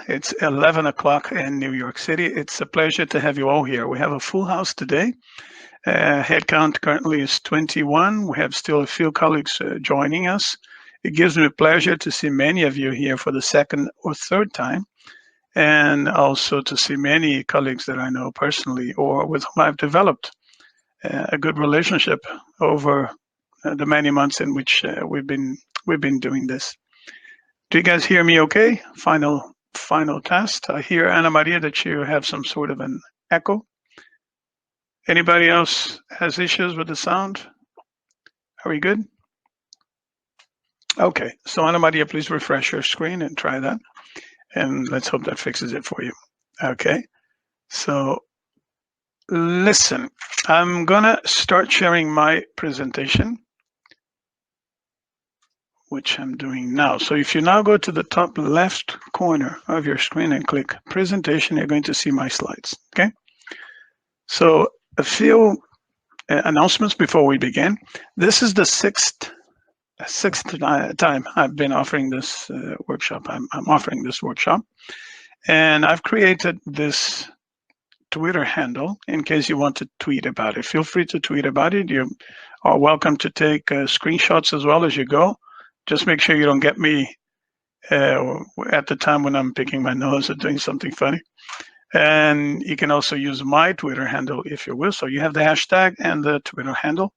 It's 11 o'clock in New York City. It's a pleasure to have you all here. We have a full house today. Head count currently is 21. We have still a few colleagues joining us. It gives me pleasure to see many of you here for the second or third time, and also to see many colleagues that I know personally or with whom I've developed a good relationship over the many months in which we've been doing this. Do you guys hear me okay? Final test. I hear, Ana Maria, that you have some sort of an echo. Anybody else has issues with the sound? Are we good? Okay, so Ana Maria, please refresh your screen and try that. And let's hope that fixes it for you. Okay, so listen, I'm gonna start sharing my presentation, which I'm doing now. So if you now go to the top left corner of your screen and click presentation, you're going to see my slides, okay? So a few announcements before we begin. This is the sixth time I've been offering this workshop. I'm offering this workshop, and I've created this Twitter handle in case you want to tweet about it. Feel free to tweet about it. You are welcome to take screenshots as well as you go. Just make sure you don't get me at the time when I'm picking my nose or doing something funny. And you can also use my Twitter handle if you will. So you have the hashtag and the Twitter handle.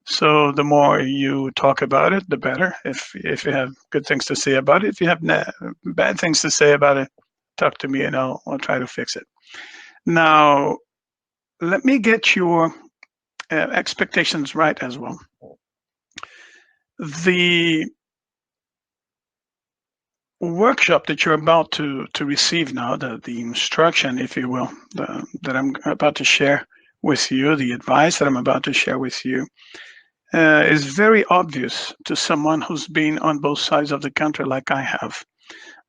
So the more you talk about it, the better. If you have good things to say about it, if you have bad things to say about it, talk to me and I'll try to fix it. Now, let me get your expectations right as well. The workshop that you're about to receive now, the instruction, if you will, that I'm about to share with you, the advice that I'm about to share with you, is very obvious to someone who's been on both sides of the country like I have.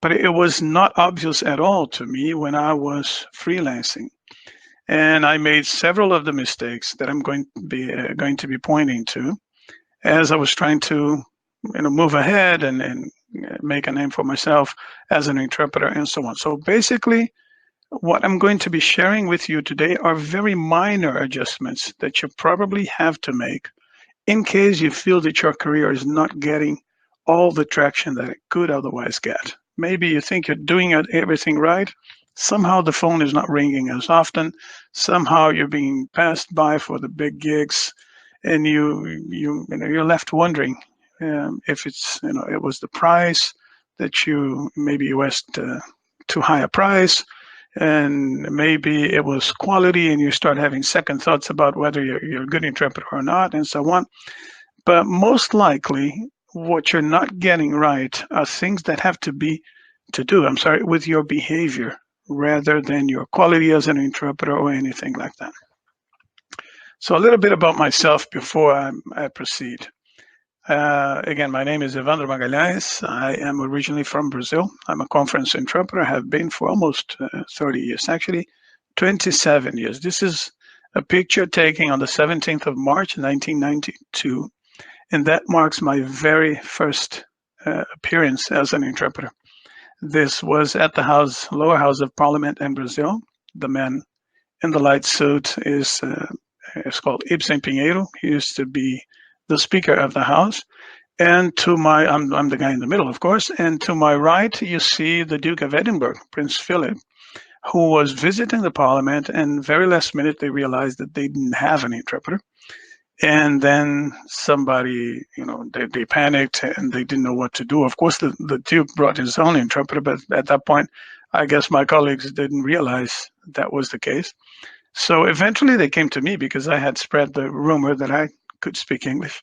But it was not obvious at all to me when I was freelancing. And I made several of the mistakes that I'm going to be pointing to as I was trying to move ahead and make a name for myself as an interpreter and so on. So basically, what I'm going to be sharing with you today are very minor adjustments that you probably have to make in case you feel that your career is not getting all the traction that it could otherwise get. Maybe you think you're doing everything right. Somehow the phone is not ringing as often. Somehow you're being passed by for the big gigs, and you're left wondering if it's it was the price that you asked too high a price, and maybe it was quality, and you start having second thoughts about whether you're a good interpreter or not, and so on. But most likely, what you're not getting right are things that have to do with your behavior rather than your quality as an interpreter or anything like that. So a little bit about myself before I proceed. Again, my name is Evandro Magalhães. I am originally from Brazil. I'm a conference interpreter. I have been for almost 30 years, actually 27 years. This is a picture taken on the 17th of March, 1992, and that marks my very first appearance as an interpreter. This was at the lower house of Parliament in Brazil. The man in the light suit is called Ibsen Pinheiro. He used to be the Speaker of the House. And I'm the guy in the middle, of course. And to my right, you see the Duke of Edinburgh, Prince Philip, who was visiting the Parliament. And very last minute, they realized that they didn't have an interpreter. And then somebody, they panicked and they didn't know what to do. Of course, the Duke brought his own interpreter, but at that point, I guess my colleagues didn't realize that was the case. So eventually they came to me because I had spread the rumor that I could speak English.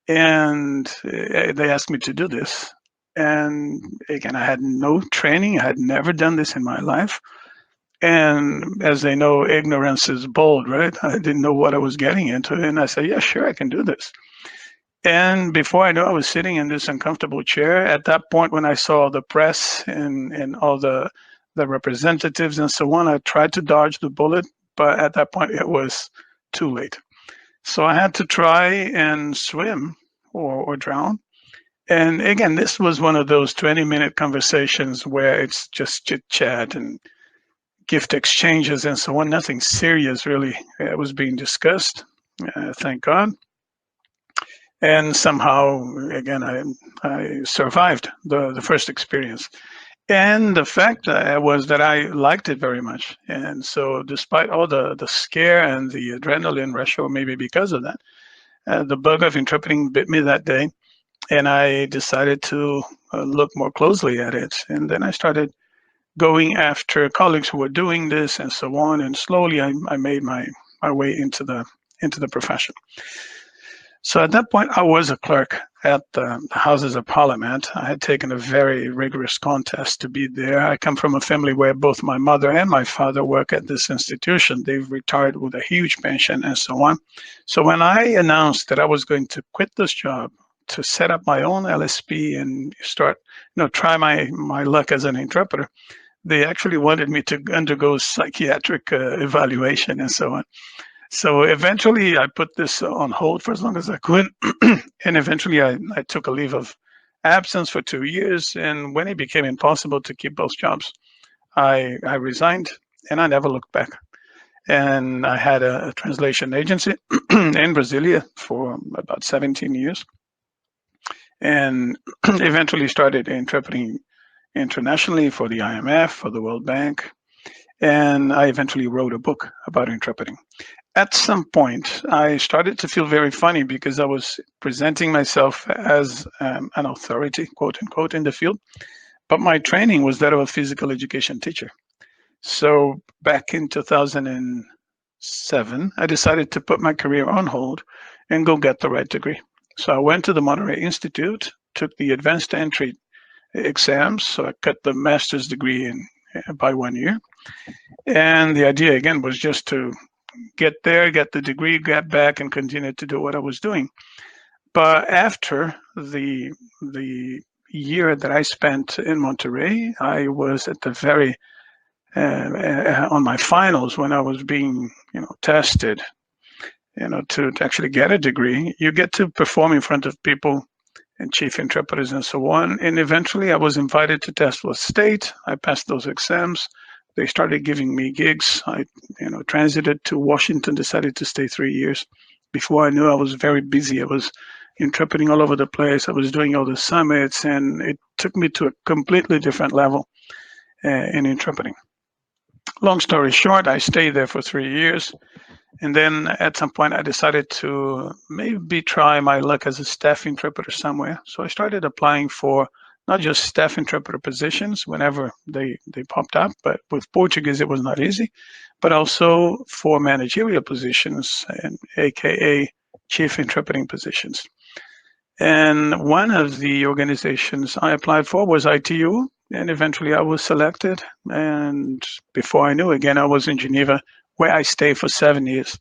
And they asked me to do this. And again, I had no training. I had never done this in my life. And as they know, ignorance is bold, right? I didn't know what I was getting into. And I said, yeah, sure, I can do this. And before I knew, I was sitting in this uncomfortable chair. At that point, when I saw the press and all the representatives and so on, I tried to dodge the bullet. But at that point, it was too late. So I had to try and swim or drown. And again, this was one of those 20-minute conversations where it's just chit chat and gift exchanges and so on. Nothing serious really was being discussed, thank God. And somehow, again, I survived the first experience. And the fact was that I liked it very much. And so despite all the scare and the adrenaline rush, or maybe because of that, the bug of interpreting bit me that day. And I decided to look more closely at it. And then I started going after colleagues who were doing this and so on. And slowly I made my way into the profession. So at that point, I was a clerk at the Houses of Parliament. I had taken a very rigorous contest to be there. I come from a family where both my mother and my father work at this institution. They've retired with a huge pension and so on. So when I announced that I was going to quit this job to set up my own LSP and start, try my luck as an interpreter, they actually wanted me to undergo psychiatric evaluation and so on. So eventually I put this on hold for as long as I could. And eventually I took a leave of absence for 2 years. And when it became impossible to keep both jobs, I resigned and I never looked back. And I had a translation agency in Brasilia for about 17 years. And eventually started interpreting internationally for the IMF, for the World Bank. And I eventually wrote a book about interpreting. At some point, I started to feel very funny because I was presenting myself as an authority, quote unquote, in the field, but my training was that of a physical education teacher. So back in 2007, I decided to put my career on hold and go get the right degree. So I went to the Monterey Institute, took the advanced entry exams, so I cut the master's degree by 1 year. And the idea, again, was just to get there, get the degree, get back, and continue to do what I was doing. But after the year that I spent in Monterey, I was at the very on my finals when I was being tested, to actually get a degree. You get to perform in front of people and chief interpreters and so on. And eventually, I was invited to test with state. I passed those exams. They started giving me gigs. I, transited to Washington, decided to stay 3 years. Before I knew, I was very busy. I was interpreting all over the place. I was doing all the summits, and it took me to a completely different level in interpreting. Long story short, I stayed there for 3 years. And then at some point, I decided to maybe try my luck as a staff interpreter somewhere. So I started applying for not just staff interpreter positions whenever they popped up, but with Portuguese, it was not easy, but also for managerial positions, and AKA chief interpreting positions. And one of the organizations I applied for was ITU, and eventually I was selected. And before I knew, again, I was in Geneva, where I stayed for 7 years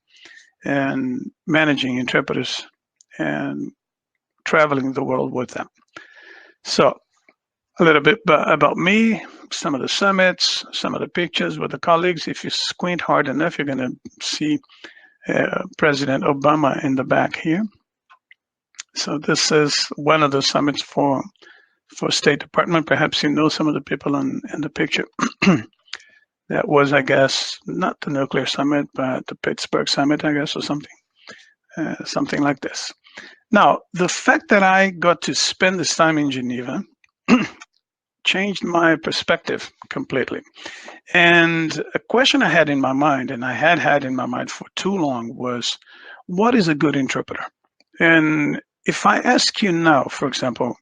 and managing interpreters and traveling the world with them. So a little bit about me, some of the summits, some of the pictures with the colleagues. If you squint hard enough, you're going to see President Obama in the back here. So this is one of the summits for State Department. Perhaps you know some of the people in the picture. That was, I guess, not the nuclear summit, but the Pittsburgh summit, I guess, or something like this. Now, the fact that I got to spend this time in Geneva changed my perspective completely. And a question I had in my mind, and I had in my mind for too long, was, what is a good interpreter? And if I ask you now, for example,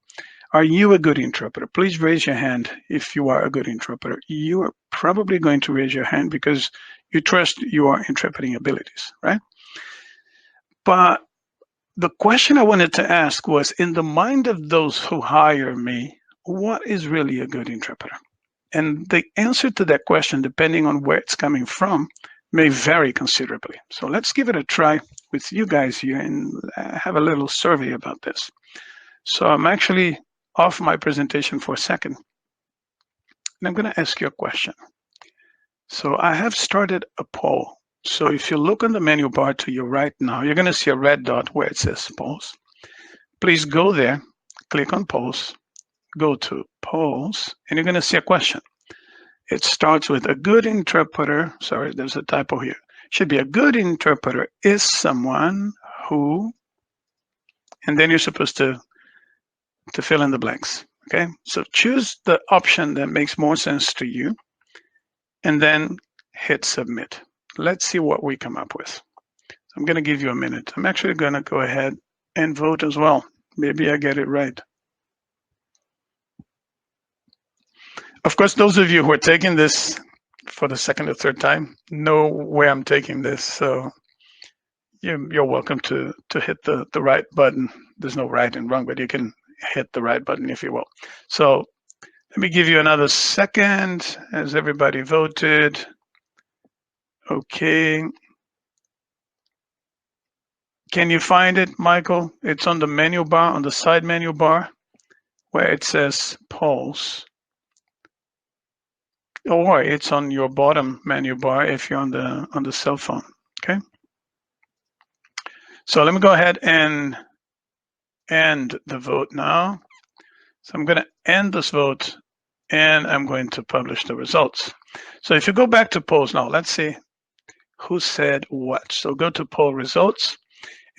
are you a good interpreter? Please raise your hand if you are a good interpreter. You are probably going to raise your hand because you trust your interpreting abilities, right? But the question I wanted to ask was, in the mind of those who hire me, what is really a good interpreter? And the answer to that question, depending on where it's coming from, may vary considerably. So let's give it a try with you guys here and have a little survey about this. So I'm actually off my presentation for a second, and I'm going to ask you a question. So I have started a poll. So if you look on the menu bar to your right now, you're going to see a red dot where it says polls. Please go there, click on polls, go to polls, and you're going to see a question. It starts with a good interpreter. Sorry, there's a typo here. Should be a good interpreter is someone who, and then you're supposed to fill in the blanks. Okay, so choose the option that makes more sense to you, and then hit submit. Let's see what we come up with. So I'm going to give you a minute. I'm actually going to go ahead and vote as well. Maybe I get it right. Of course, those of you who are taking this for the second or third time know where I'm taking this. So you're welcome to hit the right button. There's no right and wrong, but you can hit the right button if you will. So let me give you another second as everybody voted. Okay. Can you find it, Michael? It's on the menu bar, on the side menu bar, where it says polls. Or it's on your bottom menu bar if you're on the cell phone. Okay. So let me go ahead and end the vote now. So I'm going to end this vote, and I'm going to publish the results. So if you go back to polls now, let's see who said what. So go to poll results,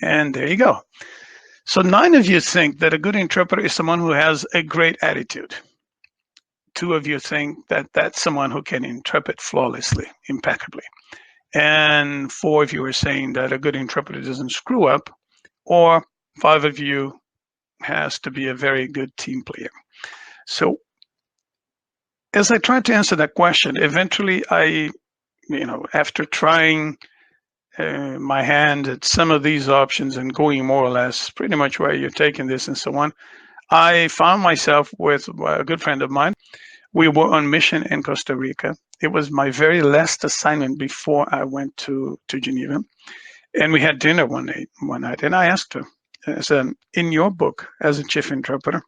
and there you go. So 9 of you think that a good interpreter is someone who has a great attitude. 2 of you think that that's someone who can interpret flawlessly, impeccably. And 4 of you are saying that a good interpreter doesn't screw up, or 5 of you has to be a very good team player. So as I tried to answer that question, eventually after trying my hand at some of these options and going more or less pretty much where you're taking this and so on, I found myself with a good friend of mine. We were on mission in Costa Rica. It was my very last assignment before I went to Geneva. And we had dinner one night, and I asked her, I said, in your book as a chief interpreter,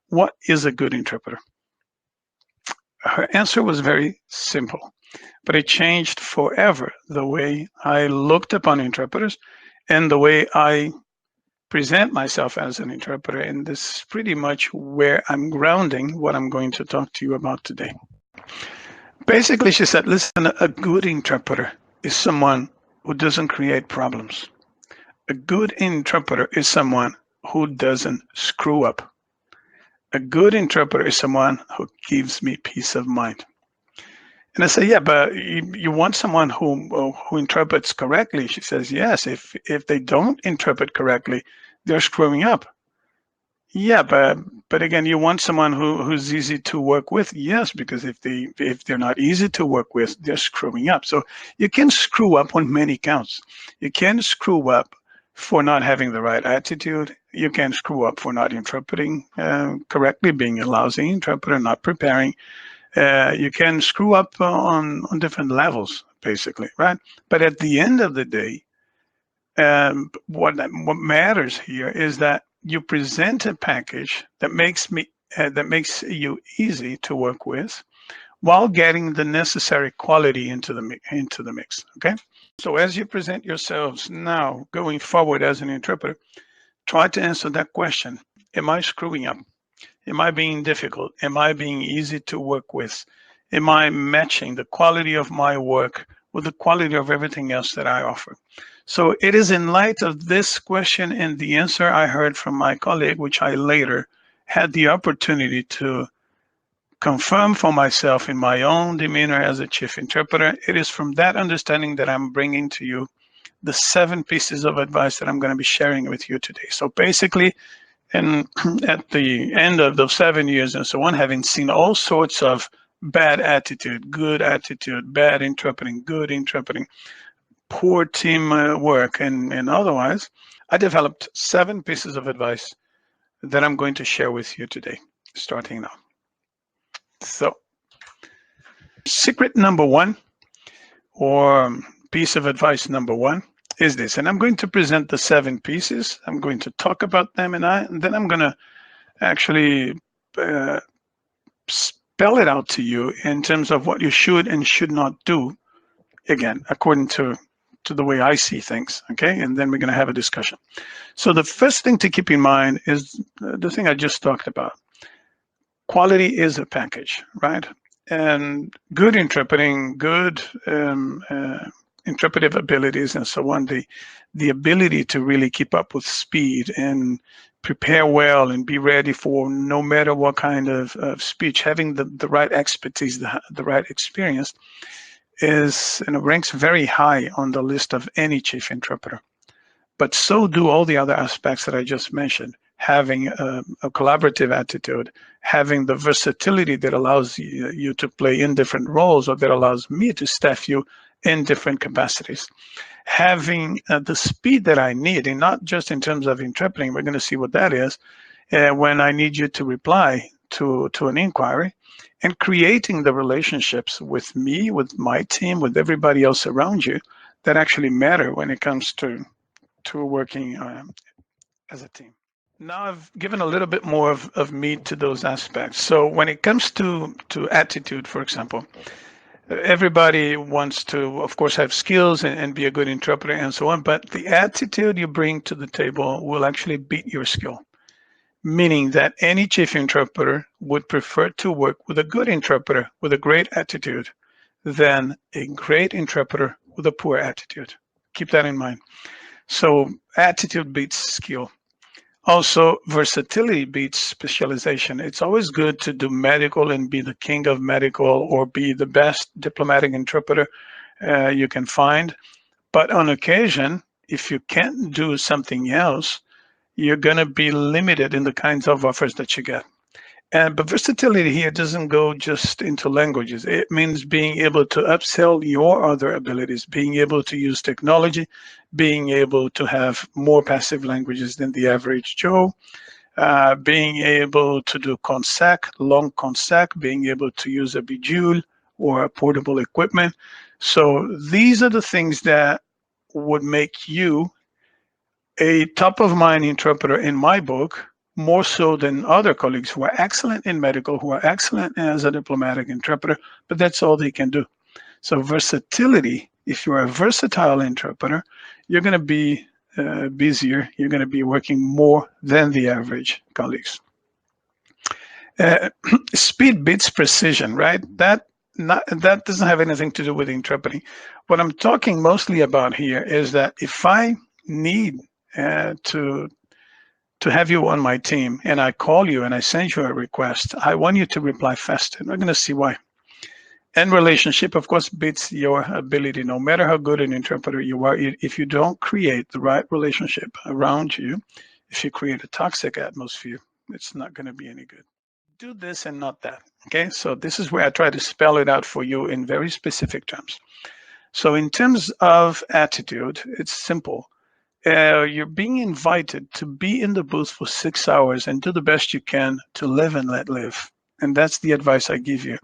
what is a good interpreter? Her answer was very simple, but it changed forever the way I looked upon interpreters and the way I present myself as an interpreter. And this is pretty much where I'm grounding what I'm going to talk to you about today. Basically, she said, listen, a good interpreter is someone who doesn't create problems. A good interpreter is someone who doesn't screw up. A good interpreter is someone who gives me peace of mind. And I say, yeah, but you want someone who interprets correctly. She says, yes, if they don't interpret correctly, they're screwing up. Yeah, but again, you want someone who's easy to work with. Yes, because if they're not easy to work with, they're screwing up. So you can screw up on many counts. You can screw up for not having the right attitude. You can screw up for not interpreting correctly, being a lousy interpreter, not preparing. You can screw up on different levels, basically, right? But at the end of the day, what matters here is that you present a package that makes you easy to work with, while getting the necessary quality into the mix. Okay. So as you present yourselves now, going forward as an interpreter, try to answer that question: am I screwing up? Am I being difficult? Am I being easy to work with? Am I matching the quality of my work with the quality of everything else that I offer? So it is in light of this question and the answer I heard from my colleague, which I later had the opportunity to confirm for myself in my own demeanor as a chief interpreter. It is from that understanding that I'm bringing to you the 7 pieces of advice that I'm going to be sharing with you today. So basically, and at the end of those 7 years and so on, having seen all sorts of bad attitude, good attitude, bad interpreting, good interpreting, poor team work, and otherwise, I developed 7 pieces of advice that I'm going to share with you today, starting now. So, secret number 1, or piece of advice number 1, is this, and I'm going to present the 7 pieces. I'm going to talk about them, and then I'm going to actually spell it out to you in terms of what you should and should not do, again, according to to the way I see things, okay? And then we're going to have a discussion. So the first thing to keep in mind is the thing I just talked about. Quality is a package, right? And good interpreting, good interpretive abilities and so on, the ability to really keep up with speed and prepare well and be ready for no matter what kind of speech, having the right expertise, the right experience is, ranks very high on the list of any chief interpreter. But so do all the other aspects that I just mentioned. Having a collaborative attitude, having the versatility that allows you to play in different roles, or that allows me to staff you in different capacities. Having the speed that I need, and not just in terms of interpreting, we're going to see what that is, when I need you to reply to an inquiry, and creating the relationships with me, with my team, with everybody else around you that actually matter when it comes to working as a team. Now I've given a little bit more of meat to those aspects. So when it comes to attitude, for example, everybody wants to, of course, have skills and be a good interpreter and so on, but the attitude you bring to the table will actually beat your skill. Meaning that any chief interpreter would prefer to work with a good interpreter with a great attitude than a great interpreter with a poor attitude. Keep that in mind. So attitude beats skill. Also, versatility beats specialization. It's always good to do medical and be the king of medical, or be the best diplomatic interpreter you can find. But on occasion, if you can't do something else, you're going to be limited in the kinds of offers that you get. But versatility here doesn't go just into languages. It means being able to upsell your other abilities, being able to use technology, being able to have more passive languages than the average Joe, being able to do consec, long consec, being able to use a Bejewel or a portable equipment. So these are the things that would make you a top-of-mind interpreter in my book, more so than other colleagues who are excellent in medical, who are excellent as a diplomatic interpreter, but that's all they can do. So versatility, if you're a versatile interpreter, you're going to be busier, you're going to be working more than the average colleagues. Speed beats precision, right? That doesn't have anything to do with interpreting. What I'm talking mostly about here is that if I need to have you on my team, and I call you and I send you a request, I want you to reply fast, and we're going to see why. And relationship, of course, beats your ability. No matter how good an interpreter you are, if you don't create the right relationship around you, if you create a toxic atmosphere, it's not going to be any good. Do this and not that, okay? So this is where I try to spell it out for you in very specific terms. So in terms of attitude, it's simple. You're being invited to be in the booth for 6 hours and do the best you can to live and let live. And that's the advice I give you.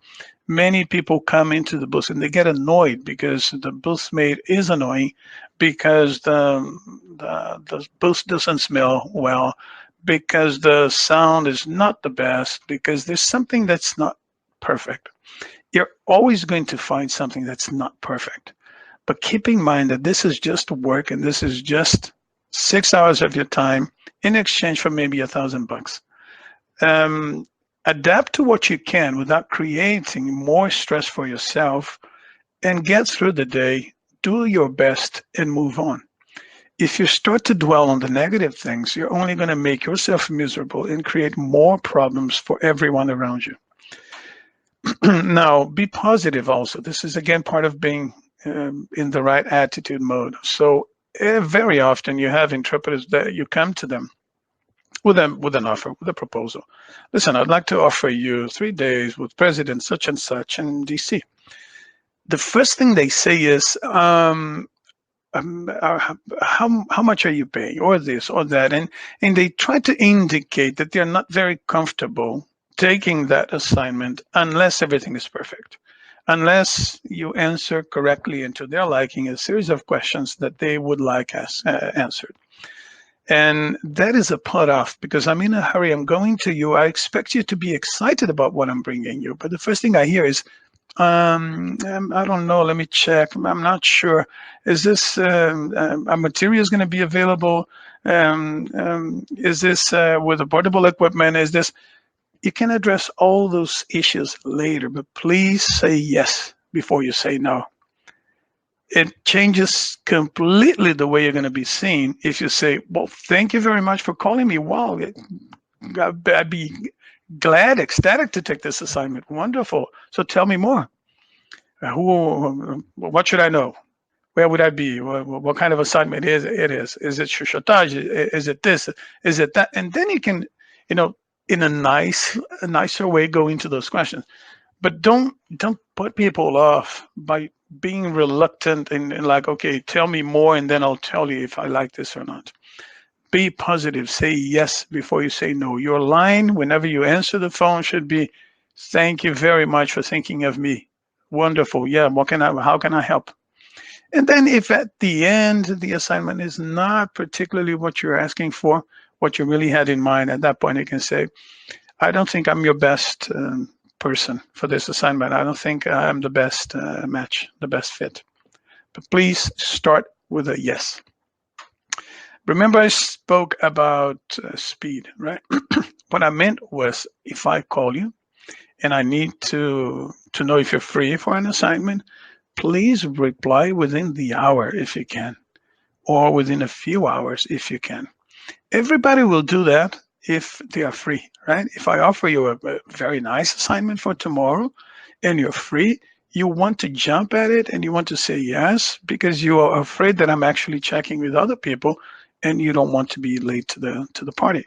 Many people come into the booth and they get annoyed because the boothmate is annoying, because the booth doesn't smell well, because the sound is not the best, because there's something that's not perfect. You're always going to find something that's not perfect. But keep in mind that this is just work, and this is just 6 hours of your time in exchange for maybe $1,000. Adapt to what you can without creating more stress for yourself, and get through the day, do your best, and move on. If you start to dwell on the negative things, you're only going to make yourself miserable and create more problems for everyone around you. Now, be positive also. This is, again, part of being in the right attitude mode. So very often you have interpreters that you come to them with an offer, with a proposal. Listen, I'd like to offer you 3 days with President such and such in DC. The first thing they say is, how much are you paying, or this or that, and they try to indicate that they're not very comfortable taking that assignment unless everything is perfect, unless you answer correctly and to their liking a series of questions that they would like answered. And that is a put off, because I'm in a hurry, I'm going to you, I expect you to be excited about what I'm bringing you. But the first thing I hear is, I don't know. Let me check. I'm not sure. Is this are materials going to be available? Is this with the portable equipment? Is this? You can address all those issues later, but please say yes before you say no. It changes completely the way you're going to be seen if you say, "Well, thank you very much for calling me. Wow, I'd be glad, ecstatic to take this assignment. Wonderful. So tell me more. What should I know? Where would I be? What kind of assignment is it? Is it chuchotage? Is it this? Is it that?" And then you can, you know, in a nicer way, go into those questions. But don't put people off by being reluctant and like, okay, tell me more, and then I'll tell you if I like this or not. Be positive. Say yes before you say no. Your line, whenever you answer the phone, should be, "Thank you very much for thinking of me. Wonderful. Yeah. How can I help?" And then if at the end the assignment is not particularly what you're asking for, what you really had in mind, at that point you can say, "I don't think I'm your best person for this assignment. I don't think I'm the best match, the best fit." But please start with a yes. Remember, I spoke about speed, right? What I meant was, if I call you and I need to know if you're free for an assignment, please reply within the hour if you can, or within a few hours if you can. Everybody will do that if they are free, right? If I offer you a very nice assignment for tomorrow and you're free, you want to jump at it and you want to say yes because you are afraid that I'm actually checking with other people and you don't want to be late to the party.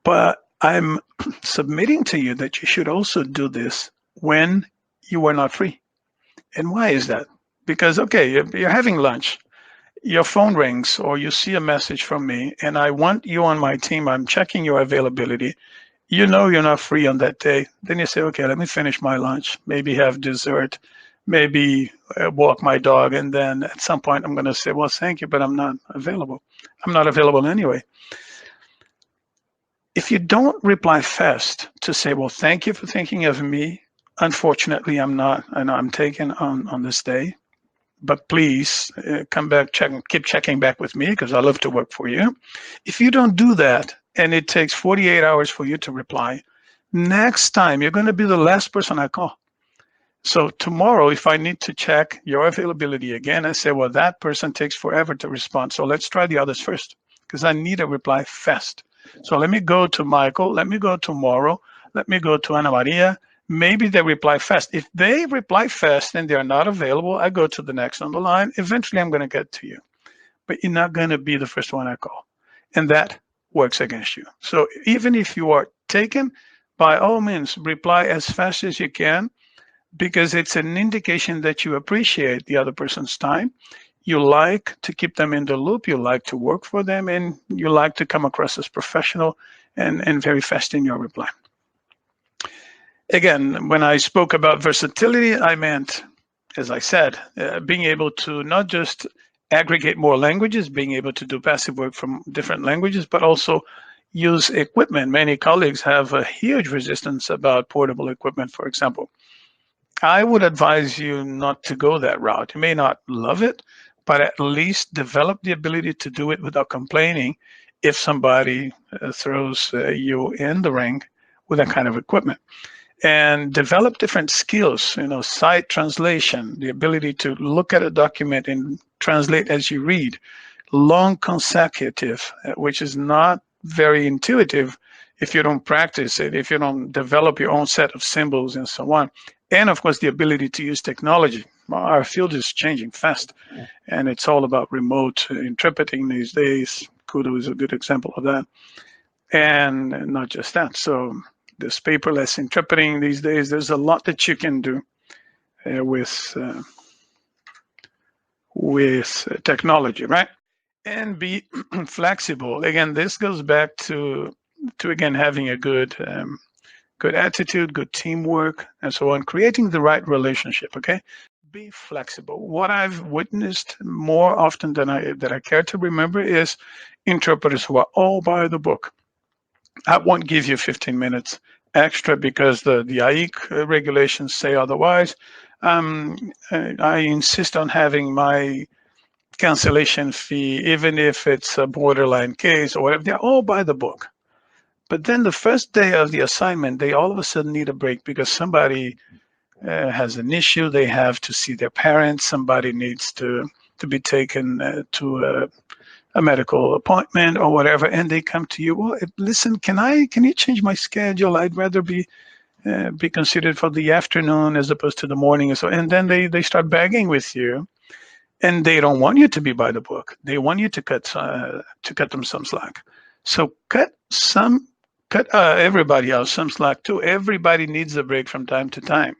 But I'm submitting to you that you should also do this when you are not free. And why is that? Because, okay, you're having lunch, your phone rings, or you see a message from me, and I want you on my team. I'm checking your availability. You know you're not free on that day. Then you say, okay, let me finish my lunch, maybe have dessert, maybe walk my dog. And then at some point, I'm going to say, well, thank you, but I'm not available. I'm not available anyway. If you don't reply fast to say, well, thank you for thinking of me. Unfortunately, I'm not, and I'm taken on this day. But please come back, keep checking back with me because I love to work for you. If you don't do that and it takes 48 hours for you to reply, next time you're going to be the last person I call. So tomorrow, if I need to check your availability again, I say, well, that person takes forever to respond. So let's try the others first because I need a reply fast. So let me go to Michael. Let me go tomorrow. Let me go to Ana Maria. Maybe they reply fast. If they reply fast and they're not available, I go to the next on the line. Eventually, I'm going to get to you. But you're not going to be the first one I call. And that works against you. So even if you are taken, by all means, reply as fast as you can because it's an indication that you appreciate the other person's time. You like to keep them in the loop. You like to work for them. And you like to come across as professional and very fast in your reply. Again, when I spoke about versatility, I meant, as I said, being able to not just aggregate more languages, being able to do passive work from different languages, but also use equipment. Many colleagues have a huge resistance about portable equipment, for example. I would advise you not to go that route. You may not love it, but at least develop the ability to do it without complaining if somebody throws you in the ring with that kind of equipment. And develop different skills, sight translation, the ability to look at a document and translate as you read, long consecutive, which is not very intuitive if you don't practice it, if you don't develop your own set of symbols and so on. And of course, the ability to use technology. Our field is changing fast, and it's all about remote interpreting these days. Kudu is a good example of that. And not just that. So this paperless interpreting these days, there's a lot that you can do with technology, right? And be flexible. Again, this goes back to again having a good attitude, good teamwork, and so on, creating the right relationship. Okay, be flexible. What I've witnessed more often than I care to remember is interpreters who are all by the book. I won't give you 15 minutes extra because the AIC regulations say otherwise. I insist on having my cancellation fee, even if it's a borderline case or whatever. They're all by the book. But then the first day of the assignment, they all of a sudden need a break because somebody has an issue. They have to see their parents. Somebody needs to be taken to a medical appointment or whatever, and they come to you. Well, listen, can you change my schedule? I'd rather be considered for the afternoon as opposed to the morning. So, and then they start begging with you, and they don't want you to be by the book. They want you to cut them some slack. So cut everybody else some slack too. Everybody needs a break from time to time.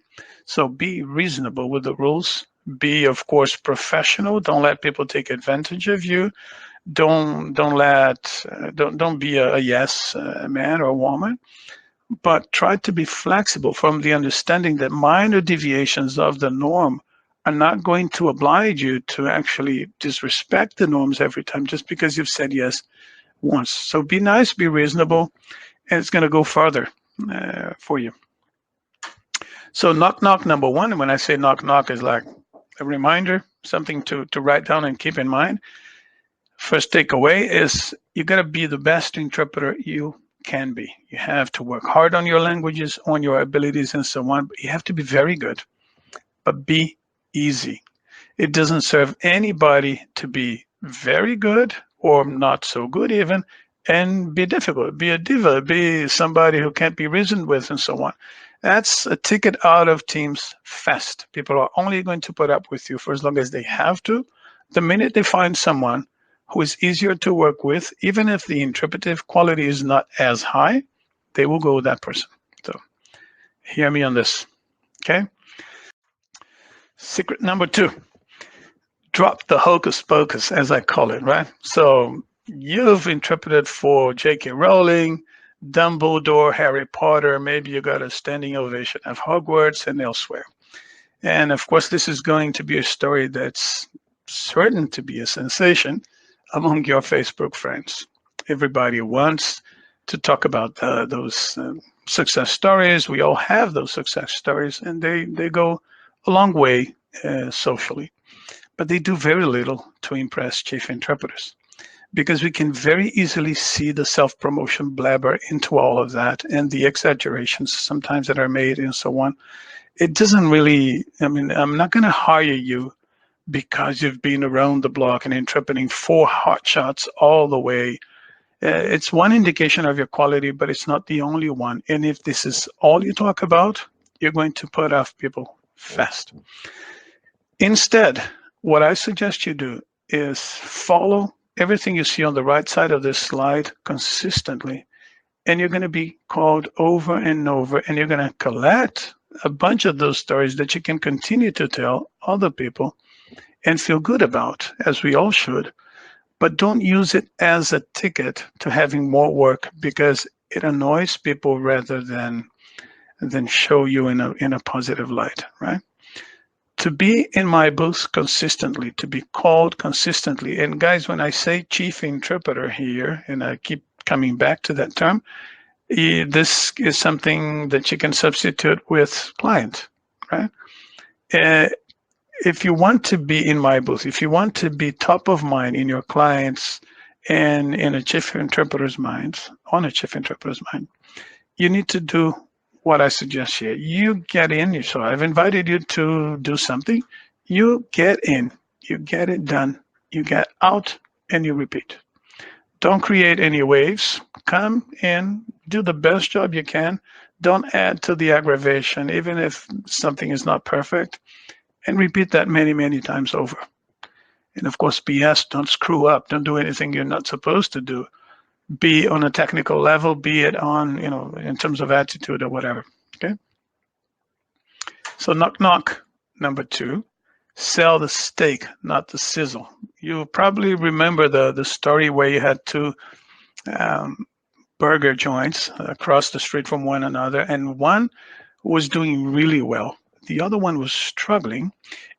So be reasonable with the rules. Be, of course, professional. Don't let people take advantage of you. Don't be a yes man or woman, but try to be flexible from the understanding that minor deviations of the norm are not going to oblige you to actually disrespect the norms every time just because you've said yes once. So be nice, be reasonable, and it's going to go further for you. So knock knock number one, and when I say knock knock, is like a reminder, something to write down and keep in mind. First takeaway is you got to be the best interpreter you can be. You have to work hard on your languages, on your abilities, and so on. But you have to be very good, but be easy. It doesn't serve anybody to be very good or not so good even, and be difficult, be a diva, be somebody who can't be reasoned with, and so on. That's a ticket out of Teams fast. People are only going to put up with you for as long as they have to. The minute they find someone who is easier to work with, even if the interpretive quality is not as high, they will go with that person. So hear me on this, okay? Secret number 2, drop the hocus pocus, as I call it, right? So you've interpreted for J.K. Rowling, Dumbledore, Harry Potter, maybe you got a standing ovation of Hogwarts and elsewhere. And of course, this is going to be a story that's certain to be a sensation among your Facebook friends. Everybody wants to talk about those success stories. We all have those success stories, and they go a long way socially. But they do very little to impress chief interpreters, because we can very easily see the self-promotion blabber into all of that and the exaggerations sometimes that are made and so on. It doesn't really, I mean, I'm not going to hire you because you've been around the block and interpreting 4 hot shots all the way. It's one indication of your quality, but it's not the only one. And if this is all you talk about, you're going to put off people fast. Instead, what I suggest you do is follow everything you see on the right side of this slide consistently, and you're going to be called over and over, and you're going to collect a bunch of those stories that you can continue to tell other people and feel good about, as we all should. But don't use it as a ticket to having more work, because it annoys people rather than show you in a positive light, right? To be in my booth consistently, to be called consistently. And guys, when I say chief interpreter here, and I keep coming back to that term, this is something that you can substitute with client, right? If you want to be in my booth, if you want to be top of mind in your clients and in a chief interpreter's mind, on a chief interpreter's mind, you need to do what I suggest here. You get in, so I've invited you to do something. You get in, you get it done, you get out, and you repeat. Don't create any waves. Come in, do the best job you can. Don't add to the aggravation, even if something is not perfect, and repeat that many, many times over. And of course, BS, don't screw up. Don't do anything you're not supposed to do. Be on a technical level, be it on, in terms of attitude or whatever, okay? So knock, knock, number 2, sell the steak, not the sizzle. You probably remember the story where you had 2 burger joints across the street from one another, and one was doing really well. The other one was struggling.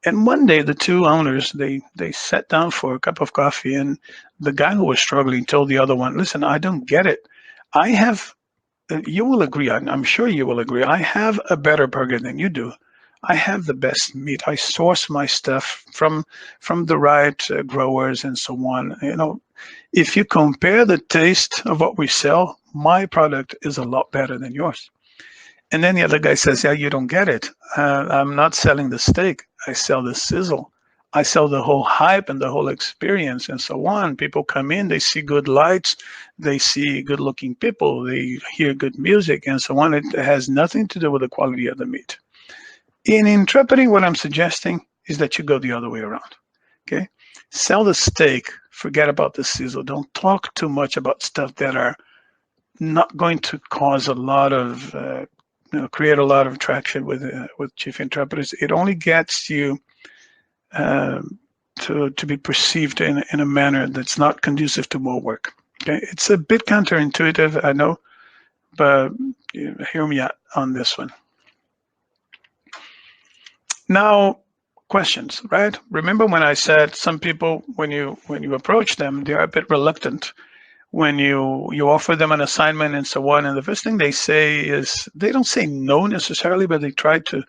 And one day, the 2 owners, they sat down for a cup of coffee, and the guy who was struggling told the other one, listen, I don't get it. I have you will agree, I'm sure you will agree, I have a better burger than you do. I have the best meat. I source my stuff from the right growers and so on. If you compare the taste of what we sell, my product is a lot better than yours. And then the other guy says, yeah, you don't get it. I'm not selling the steak. I sell the sizzle. I sell the whole hype and the whole experience and so on. People come in, they see good lights, they see good looking people, they hear good music and so on. It has nothing to do with the quality of the meat. In interpreting, what I'm suggesting is that you go the other way around. Okay? Sell the steak, forget about the sizzle. Don't talk too much about stuff that are not going to cause a lot of create a lot of traction with chief interpreters. It only gets you to be perceived in a manner that's not conducive to more work. Okay, it's a bit counterintuitive, I know, but hear me out on this one. Now, questions, right? Remember when I said some people, when you approach them, they're a bit reluctant when you offer them an assignment and so on. And the first thing they say is, they don't say no necessarily, but they try to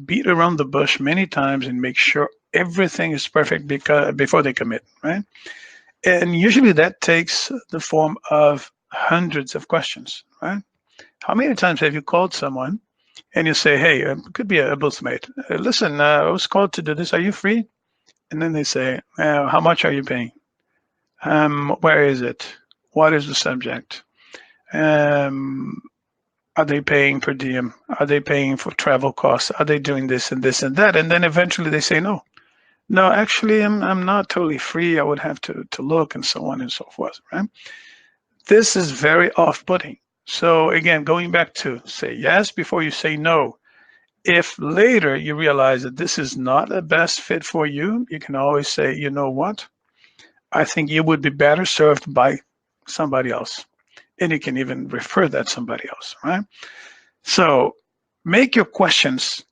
beat around the bush many times and make sure everything is perfect before they commit, right? And usually that takes the form of hundreds of questions, right? How many times have you called someone and you say, hey, it could be a booth mate. Listen, I was called to do this. Are you free? And then they say, how much are you paying? Where is it? What is the subject? Are they paying per diem? Are they paying for travel costs? Are they doing this and this and that? And then eventually they say, no, actually, I'm not totally free. I would have to look and so on and so forth, right? This is very off-putting. So again, going back to say yes before you say no. If later you realize that this is not the best fit for you, you can always say, you know what? I think you would be better served by somebody else. And you can even refer that somebody else, right? So make your questions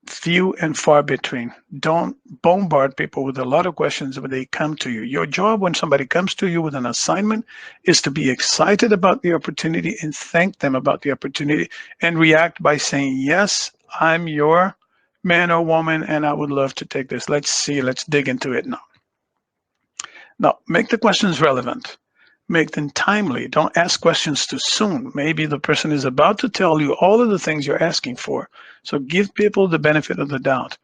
few and far between. Don't bombard people with a lot of questions when they come to you. Your job when somebody comes to you with an assignment is to be excited about the opportunity and thank them about the opportunity and react by saying, yes, I'm your man or woman and I would love to take this. Let's dig into it now. Now, make the questions relevant. Make them timely. Don't ask questions too soon. Maybe the person is about to tell you all of the things you're asking for. So give people the benefit of the doubt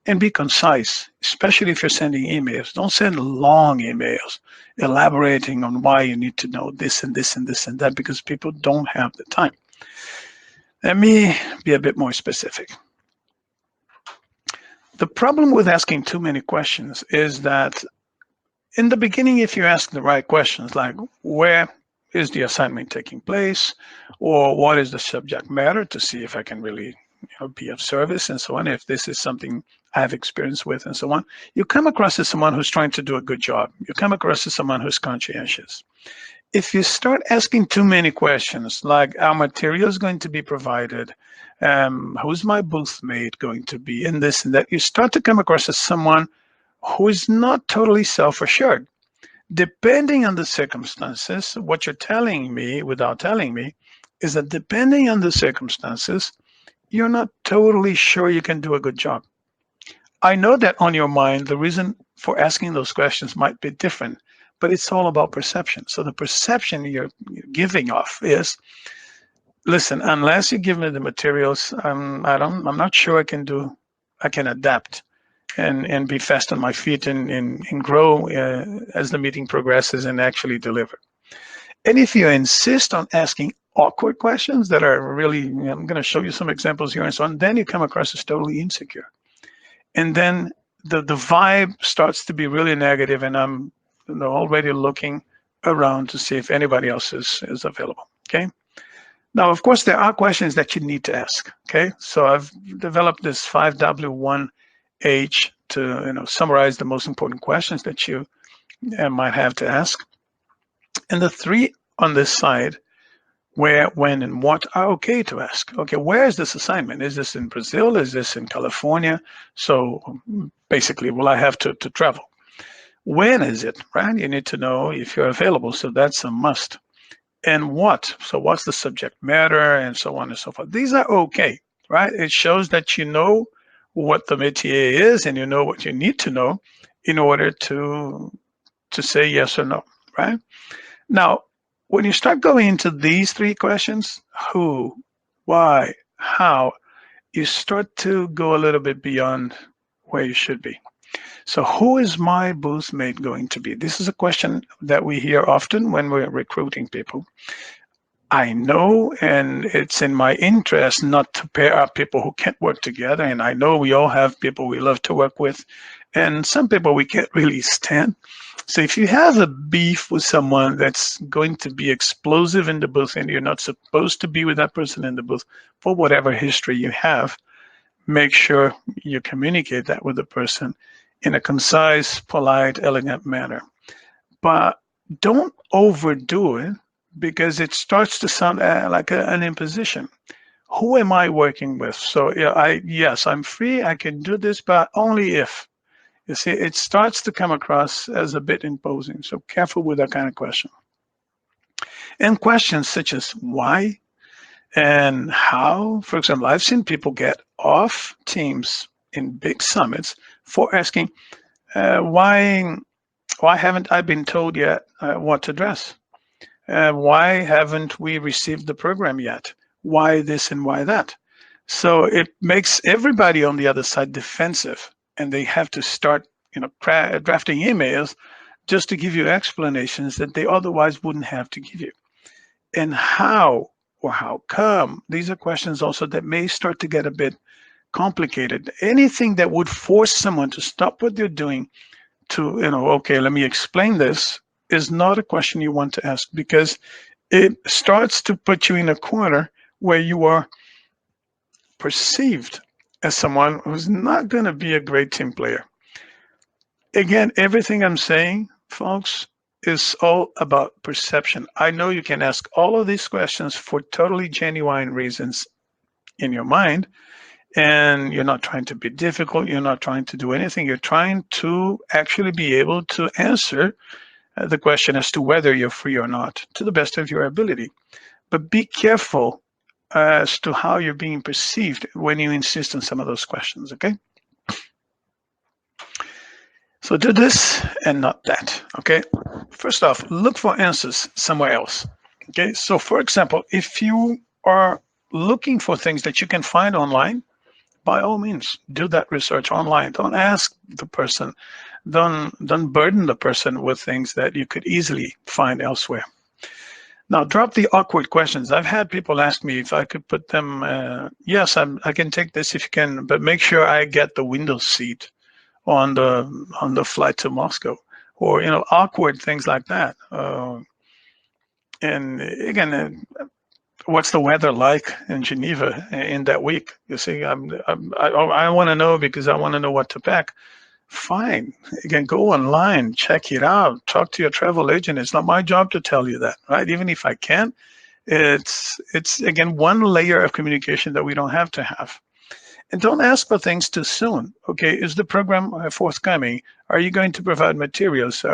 and be concise, especially if you're sending emails. Don't send long emails elaborating on why you need to know this and this and this and that, because people don't have the time. Let me be a bit more specific. The problem with asking too many questions is that in the beginning, if you ask the right questions, like where is the assignment taking place, or what is the subject matter, to see if I can really be of service and so on, if this is something I have experience with and so on, you come across as someone who's trying to do a good job. You come across as someone who's conscientious. If you start asking too many questions, like our material is going to be provided, who's my booth mate going to be, and this and that, you start to come across as someone who is not totally self-assured. Depending on the circumstances, what you're telling me without telling me is that depending on the circumstances, you're not totally sure you can do a good job. I know that on your mind, the reason for asking those questions might be different, but it's all about perception. So the perception you're giving off is, listen, unless you give me the materials, I'm not sure I can adapt and be fast on my feet and grow as the meeting progresses and actually deliver. And if you insist on asking awkward questions that are really, I'm going to show you some examples here and so on, then you come across as totally insecure. And then the vibe starts to be really negative, and I'm already looking around to see if anybody else is available, okay? Now, of course, there are questions that you need to ask, okay? So I've developed this 5W1H to summarize the most important questions that you might have to ask. And the three on this side, where, when, and what, are okay to ask. Okay, where is this assignment? Is this in Brazil? Is this in California? So basically, will I have to travel? When is it, right? You need to know if you're available, so that's a must. and what. So what's the subject matter and so on and so forth. These are okay, right? It shows that you know what the métier is and you know what you need to know in order to say yes or no, right? Now, when you start going into these three questions, who, why, how, you start to go a little bit beyond where you should be. So who is my booth mate going to be? This is a question that we hear often when we're recruiting people. I know, and it's in my interest not to pair up people who can't work together. And I know we all have people we love to work with, and some people we can't really stand. So if you have a beef with someone that's going to be explosive in the booth and you're not supposed to be with that person in the booth for whatever history you have, make sure you communicate that with the person in a concise, polite, elegant manner. But don't overdo it because it starts to sound like an imposition. Who am I working with? So yeah, yes, I'm free. I can do this, but only if. You see, it starts to come across as a bit imposing. So careful with that kind of question. And questions such as why and how. For example, I've seen people get off teams in big summits for asking, why haven't I been told yet what to address? Why haven't we received the program yet? Why this and why that? So it makes everybody on the other side defensive, and they have to start, drafting emails just to give you explanations that they otherwise wouldn't have to give you. And how or how come? These are questions also that may start to get a bit complicated. Anything that would force someone to stop what they're doing to, okay, let me explain this, is not a question you want to ask because it starts to put you in a corner where you are perceived as someone who's not going to be a great team player. Again, everything I'm saying, folks, is all about perception. I know you can ask all of these questions for totally genuine reasons in your mind, and you're not trying to be difficult. You're not trying to do anything. You're trying to actually be able to answer the question as to whether you're free or not to the best of your ability. But be careful as to how you're being perceived when you insist on some of those questions, okay? So do this and not that, okay? First off, look for answers somewhere else, okay? So for example, if you are looking for things that you can find online, by all means, do that research online. Don't ask the person, don't burden the person with things that you could easily find elsewhere. Now, drop the awkward questions. I've had people ask me if I could put them, yes, I can take this if you can, but make sure I get the window seat on the flight to Moscow, or awkward things like that. And again, what's the weather like in Geneva in that week? You see, I want to know because I want to know what to pack. Fine, you can go online, check it out, talk to your travel agent. It's not my job to tell you that, right? Even if I can, it's again one layer of communication that we don't have to have. And don't ask for things too soon. Okay, is the program forthcoming? Are you going to provide materials?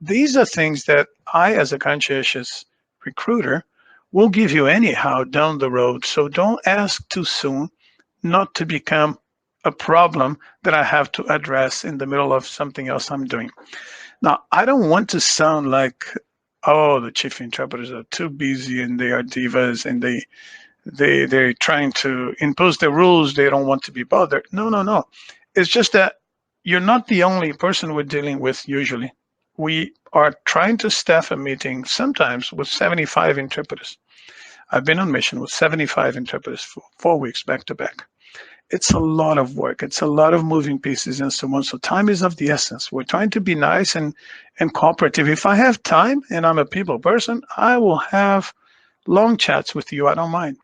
These are things that I, as a conscientious recruiter, will give you anyhow down the road. So don't ask too soon, not to become a problem that I have to address in the middle of something else I'm doing. Now, I don't want to sound like, oh, the chief interpreters are too busy and they are divas and they're trying to impose their rules. They don't want to be bothered. No. It's just that you're not the only person we're dealing with usually. We are trying to staff a meeting sometimes with 75 interpreters. I've been on mission with 75 interpreters for 4 weeks back to back. It's a lot of work. It's a lot of moving pieces and so on. So time is of the essence. We're trying to be nice and cooperative. If I have time and I'm a people person, I will have long chats with you. I don't mind.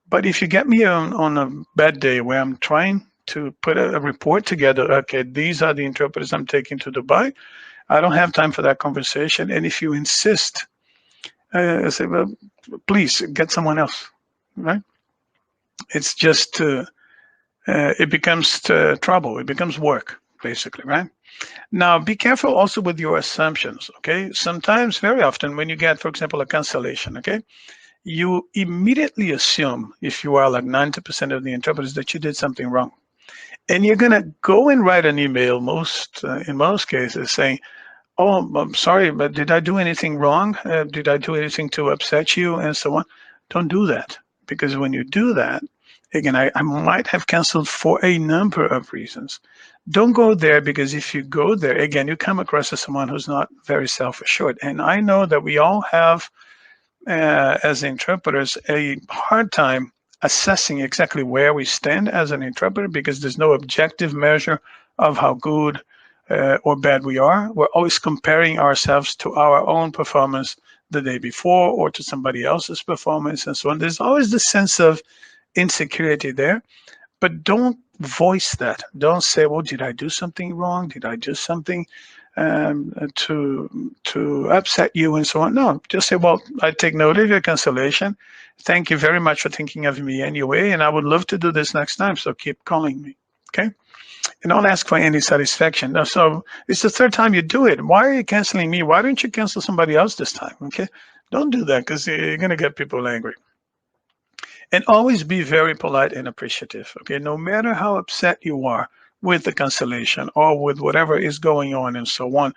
But if you get me on a bad day where I'm trying to put a report together, okay, these are the interpreters I'm taking to Dubai, I don't have time for that conversation. And if you insist, I say, well, please get someone else, right? It's just, it becomes trouble. It becomes work. basically, right? Now, be careful also with your assumptions, okay? Sometimes, very often, when you get, for example, a cancellation, okay, you immediately assume, if you are like 90% of the interpreters, that you did something wrong. And you're going to go and write an email in most cases saying, oh, I'm sorry, but did I do anything wrong? Did I do anything to upset you? And so on. Don't do that. Because when you do that, again, I might have canceled for a number of reasons. Don't go there, because if you go there, again, you come across as someone who's not very self-assured. And I know that we all have, as interpreters, a hard time assessing exactly where we stand as an interpreter, because there's no objective measure of how good or bad we are. We're always comparing ourselves to our own performance the day before or to somebody else's performance and so on. There's always this sense of insecurity there, but don't voice that. Don't say, well, did I do something wrong? Did I do something to upset you and so on? No, just say, well, I take note of your cancellation. Thank you very much for thinking of me anyway, and I would love to do this next time, so keep calling me, okay? And don't ask for any satisfaction. Now, so it's the third time you do it. Why are you canceling me? Why don't you cancel somebody else this time, okay? Don't do that, because you're gonna get people angry. And always be very polite and appreciative, okay? No matter how upset you are with the cancellation or with whatever is going on and so on,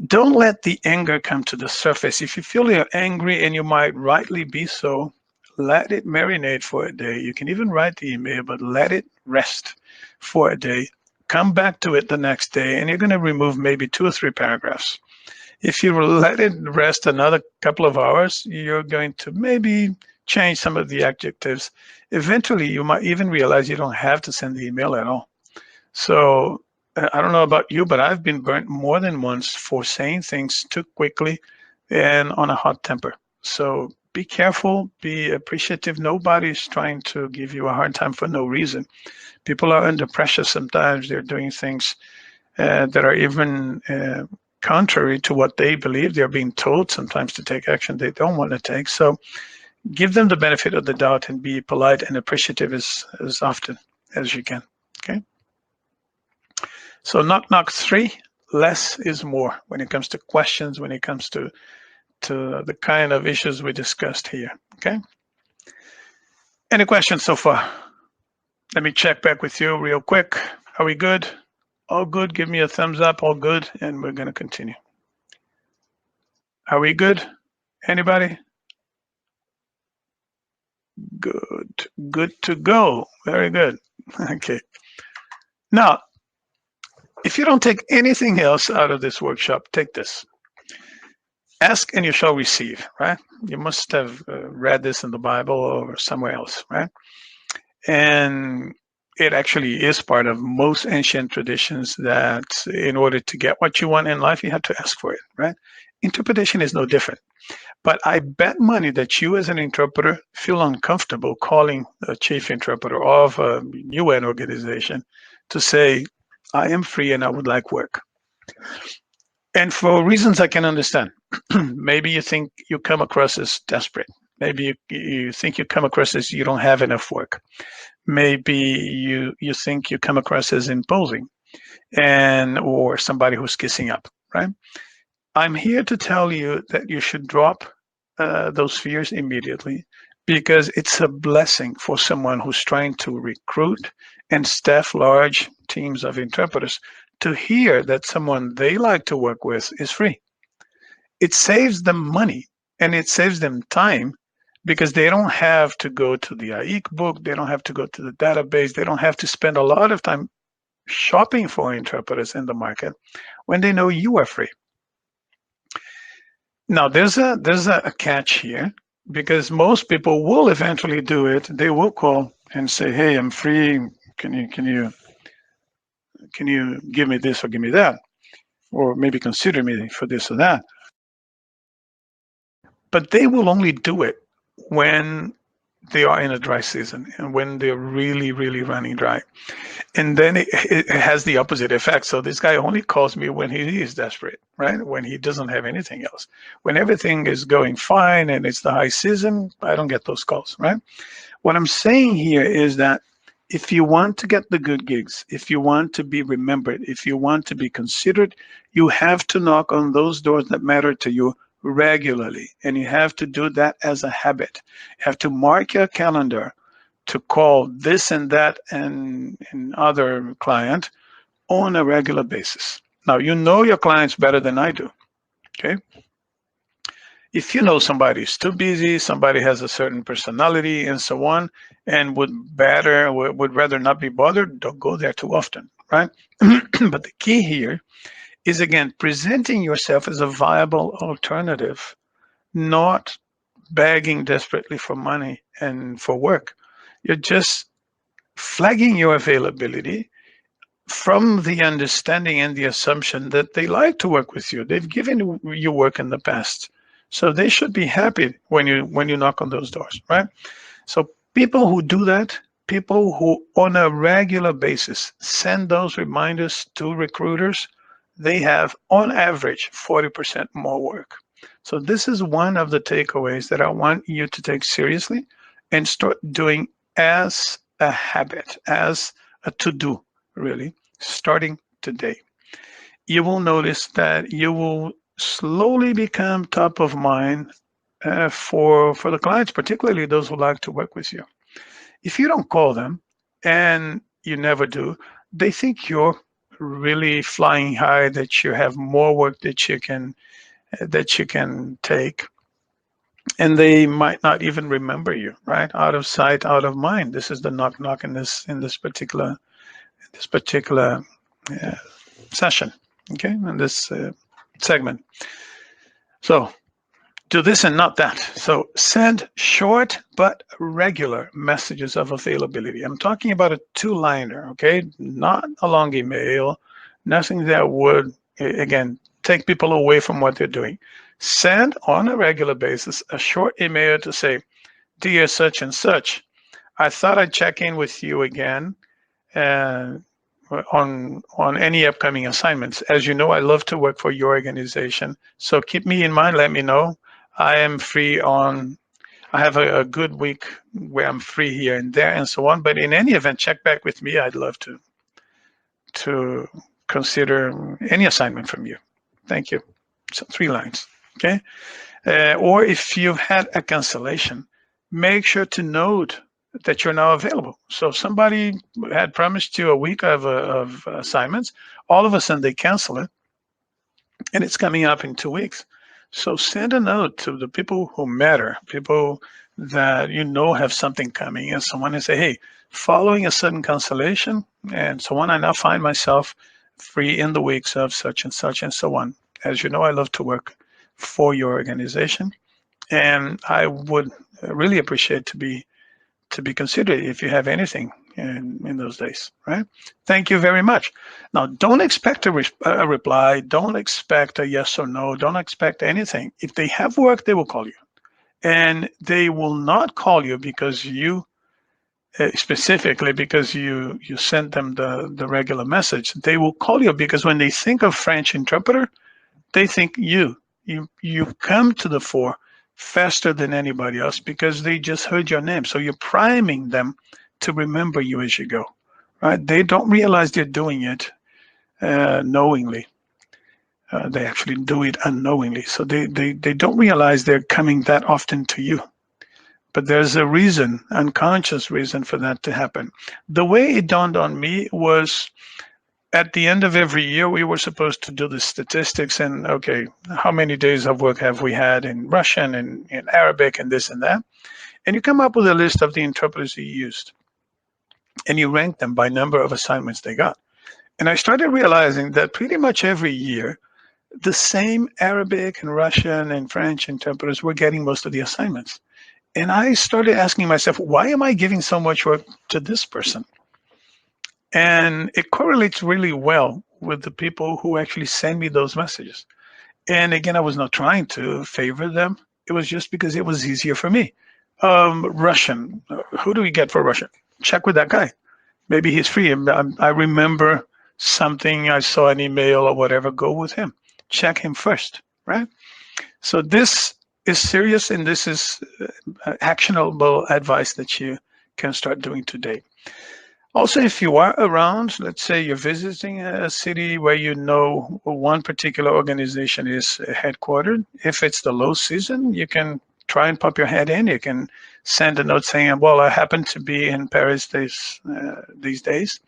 don't let the anger come to the surface. If you feel you're angry, and you might rightly be so, let it marinate for a day. You can even write the email, but let it rest for a day. Come back to it the next day, and you're going to remove maybe 2 or 3 paragraphs. If you let it rest another couple of hours, you're going to maybe change some of the adjectives. Eventually, you might even realize you don't have to send the email at all. So I don't know about you, but I've been burnt more than once for saying things too quickly and on a hot temper. So be careful, be appreciative. Nobody's trying to give you a hard time for no reason. People are under pressure sometimes. They're doing things that are even contrary to what they believe. They're being told sometimes to take action they don't want to take. So give them the benefit of the doubt and be polite and appreciative as often as you can, okay? So knock 3, less is more when it comes to questions, when it comes to the kind of issues we discussed here, okay? Any questions so far? Let me check back with you real quick. Are we good? All good, give me a thumbs up, all good, and we're gonna continue. Are we good? Anybody? Good to go, very good, okay. Now, if you don't take anything else out of this workshop, take this. Ask and you shall receive, right? You must have read this in the Bible or somewhere else, right? And it actually is part of most ancient traditions that in order to get what you want in life, you have to ask for it, right? Interpretation is no different. But I bet money that you as an interpreter feel uncomfortable calling a chief interpreter of a UN organization to say, I am free and I would like work. And for reasons I can understand. Maybe you think you come across as desperate. Maybe you think you come across as you don't have enough work. Maybe you think you come across as imposing or somebody who's kissing up, right? I'm here to tell you that you should drop those fears immediately, because it's a blessing for someone who's trying to recruit and staff large teams of interpreters to hear that someone they like to work with is free. It saves them money and it saves them time, because they don't have to go to the AIC book, they don't have to go to the database, they don't have to spend a lot of time shopping for interpreters in the market when they know you are free. Now, there's a catch here, because most people will eventually do it. They will call and say, hey, I'm free, can you give me this or give me that? Or maybe consider me for this or that. But they will only do it when they are in a dry season and when they're really, really running dry. And then it has the opposite effect. So this guy only calls me when he is desperate, right? When he doesn't have anything else. When everything is going fine and it's the high season, I don't get those calls, right? What I'm saying here is that If you want to get the good gigs, if you want to be remembered, if you want to be considered, you have to knock on those doors that matter to you regularly. And you have to do that as a habit. You have to mark your calendar to call this and that and other client on a regular basis. Now, you know your clients better than I do, okay? If you know somebody is too busy, somebody has a certain personality and so on, and would rather not be bothered, don't go there too often, right? But the key here is, again, presenting yourself as a viable alternative, not begging desperately for money and for work. You're just flagging your availability from the understanding and the assumption that they like to work with you. They've given you work in the past. So they should be happy when you knock on those doors, right? So people who do that, people who on a regular basis send those reminders to recruiters, they have on average 40% more work. So this is one of the takeaways that I want you to take seriously and start doing as a habit, as a to-do, really, starting today. You will notice that you will slowly become top of mind for the clients, particularly those who like to work with you. If you don't call them, and you never do, they think you're really flying high, that you have more work that you can take, and they might not even remember you, right? Out of sight, out of mind. This is the knock knock in this particular session, okay, in this segment. So do this and not that. So send short but regular messages of availability. I'm talking about a two-liner, okay? Not a long email, nothing that would, again, take people away from what they're doing. Send on a regular basis a short email to say, dear such and such, I thought I'd check in with you again on any upcoming assignments. As you know, I love to work for your organization. So keep me in mind, let me know. I am free I have a good week where I'm free here and there and so on. But in any event, check back with me. I'd love to consider any assignment from you. Thank you. So 3 lines, okay? Or if you've had a cancellation, make sure to note that you're now available. So if somebody had promised you a week of assignments, all of a sudden they cancel it, and it's coming up in 2 weeks. So send a note to the people who matter, people that you know have something coming, and someone and say, hey, following a sudden cancellation and so on, I now find myself free in the weeks of such and so on. As you know, I love to work for your organization, and I would really appreciate to be considered if you have anything in those days, right? Thank you very much. Now, don't expect a reply. Don't expect a yes or no. Don't expect anything. If they have work, they will call you. And they will not call you because you, specifically because you sent them the regular message. They will call you because when they think of French interpreter, they think you come to the fore faster than anybody else because they just heard your name. So you're priming them to remember you as you go, right? They don't realize they're doing it knowingly. They actually do it unknowingly. So they don't realize they're coming that often to you. But there's a reason, unconscious reason for that to happen. The way it dawned on me was at the end of every year, we were supposed to do the statistics and, okay, how many days of work have we had in Russian and in Arabic and this and that? And you come up with a list of the interpreters you used. And you rank them by number of assignments they got. And I started realizing that pretty much every year, the same Arabic and Russian and French interpreters were getting most of the assignments. And I started asking myself, why am I giving so much work to this person? And it correlates really well with the people who actually send me those messages. And again, I was not trying to favor them. It was just because it was easier for me. Russian, who do we get for Russian? Check with that guy. Maybe he's free. I remember something, I saw an email or whatever, go with him. Check him first, right? So this is serious, and this is actionable advice that you can start doing today. Also, if you are around, let's say you're visiting a city where you know one particular organization is headquartered, if it's the low season, you can try and pop your head in. You can send a note saying, well, I happen to be in Paris these days,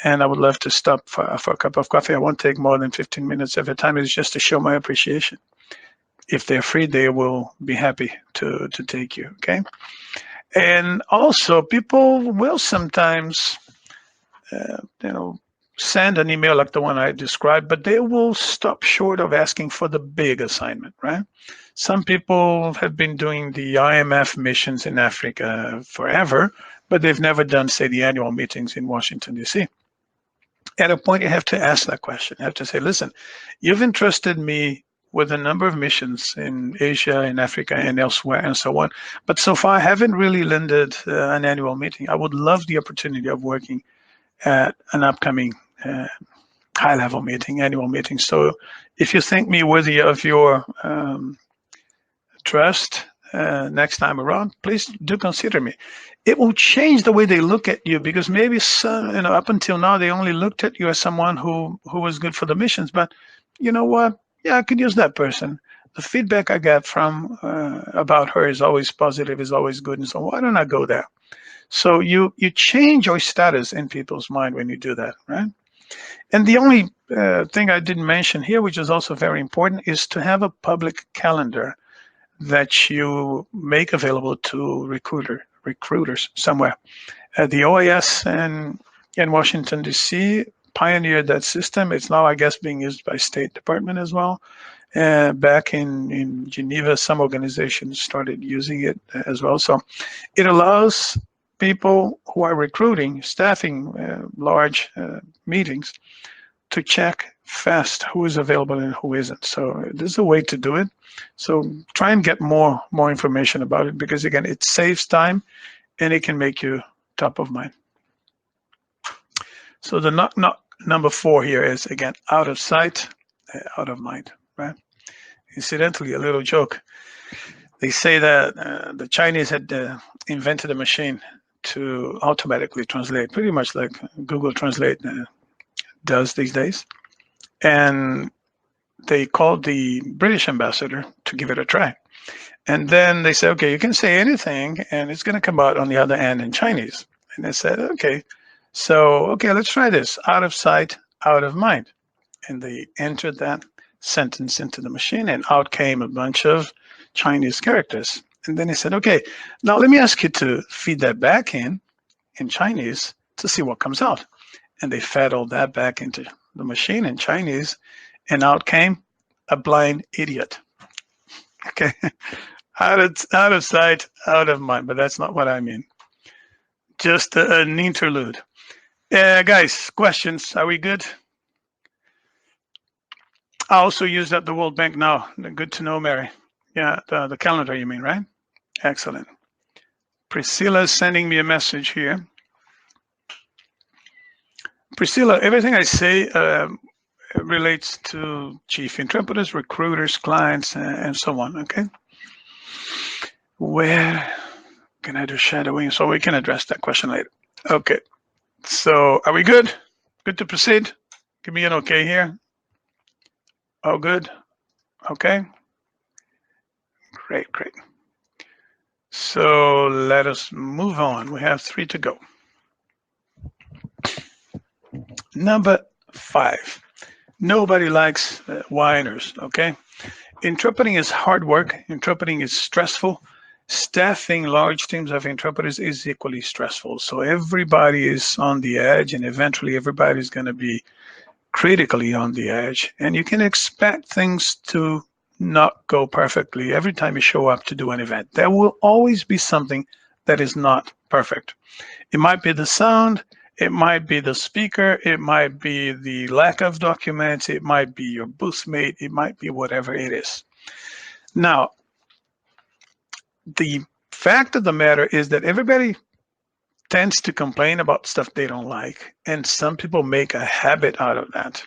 and I would love to stop for a cup of coffee. I won't take more than 15 minutes of your time. It's just to show my appreciation. If they're free, they will be happy to take you, okay? And also, people will sometimes, send an email like the one I described, but they will stop short of asking for the big assignment, right? Some people have been doing the IMF missions in Africa forever, but they've never done, say, the annual meetings in Washington, D.C. At a point, you have to ask that question. You have to say, listen, you've entrusted me with a number of missions in Asia, in Africa, and elsewhere, and so on. But so far, I haven't really landed an annual meeting. I would love the opportunity of working at an upcoming high-level meeting, annual meeting. So if you think me worthy of your trust next time around, please do consider me. It will change the way they look at you, because maybe some, up until now they only looked at you as someone who was good for the missions. But you know what? Yeah, I could use that person. The feedback I get from about her is always positive, is always good, and so why don't I go there? So you change your status in people's mind when you do that, right? And the only thing I didn't mention here, which is also very important, is to have a public calendar that you make available to recruiters somewhere. The OAS in Washington, D.C. pioneered that system. It's now, I guess, being used by State Department as well. Back in Geneva, some organizations started using it as well. So it allows people who are recruiting, staffing large meetings, to check fast who is available and who isn't. So there's a way to do it. So try and get more information about it, because again, it saves time and it can make you top of mind. So the number 4 here is, again, out of sight, out of mind, right? Incidentally, a little joke. They say that the Chinese had invented a machine to automatically translate, pretty much like Google Translate does these days. And they called the British ambassador to give it a try. And then they said, okay, you can say anything and it's going to come out on the other end in Chinese. And they said, okay, let's try this. Out of sight, out of mind. And they entered that sentence into the machine, and out came a bunch of Chinese characters. And then he said, okay, now let me ask you to feed that back in Chinese to see what comes out. And they fed all that back into the machine in Chinese, and out came a blind idiot. Okay, out of sight, out of mind, but that's not what I mean. Just an interlude. Guys, questions? Are we good? I also use that the World Bank now. Good to know, Mary. Yeah, the calendar, you mean, right? Excellent. Priscilla is sending me a message here. Priscilla, everything I say relates to chief interpreters, recruiters, clients, and so on, okay? Where can I do shadowing? So we can address that question later. Okay, so are we good? Good to proceed? Give me an okay here. Oh, good. Okay. Great. So let us move on. We have 3 to go. Number 5. Nobody likes whiners, okay? Interpreting is hard work. Interpreting is stressful. Staffing large teams of interpreters is equally stressful. So everybody is on the edge, and eventually everybody's going to be critically on the edge. And you can expect things to not go perfectly every time you show up to do an event. There will always be something that is not perfect. It might be the sound, it might be the speaker, it might be the lack of documents, it might be your booth mate, it might be whatever it is. Now, the fact of the matter is that everybody tends to complain about stuff they don't like, and some people make a habit out of that.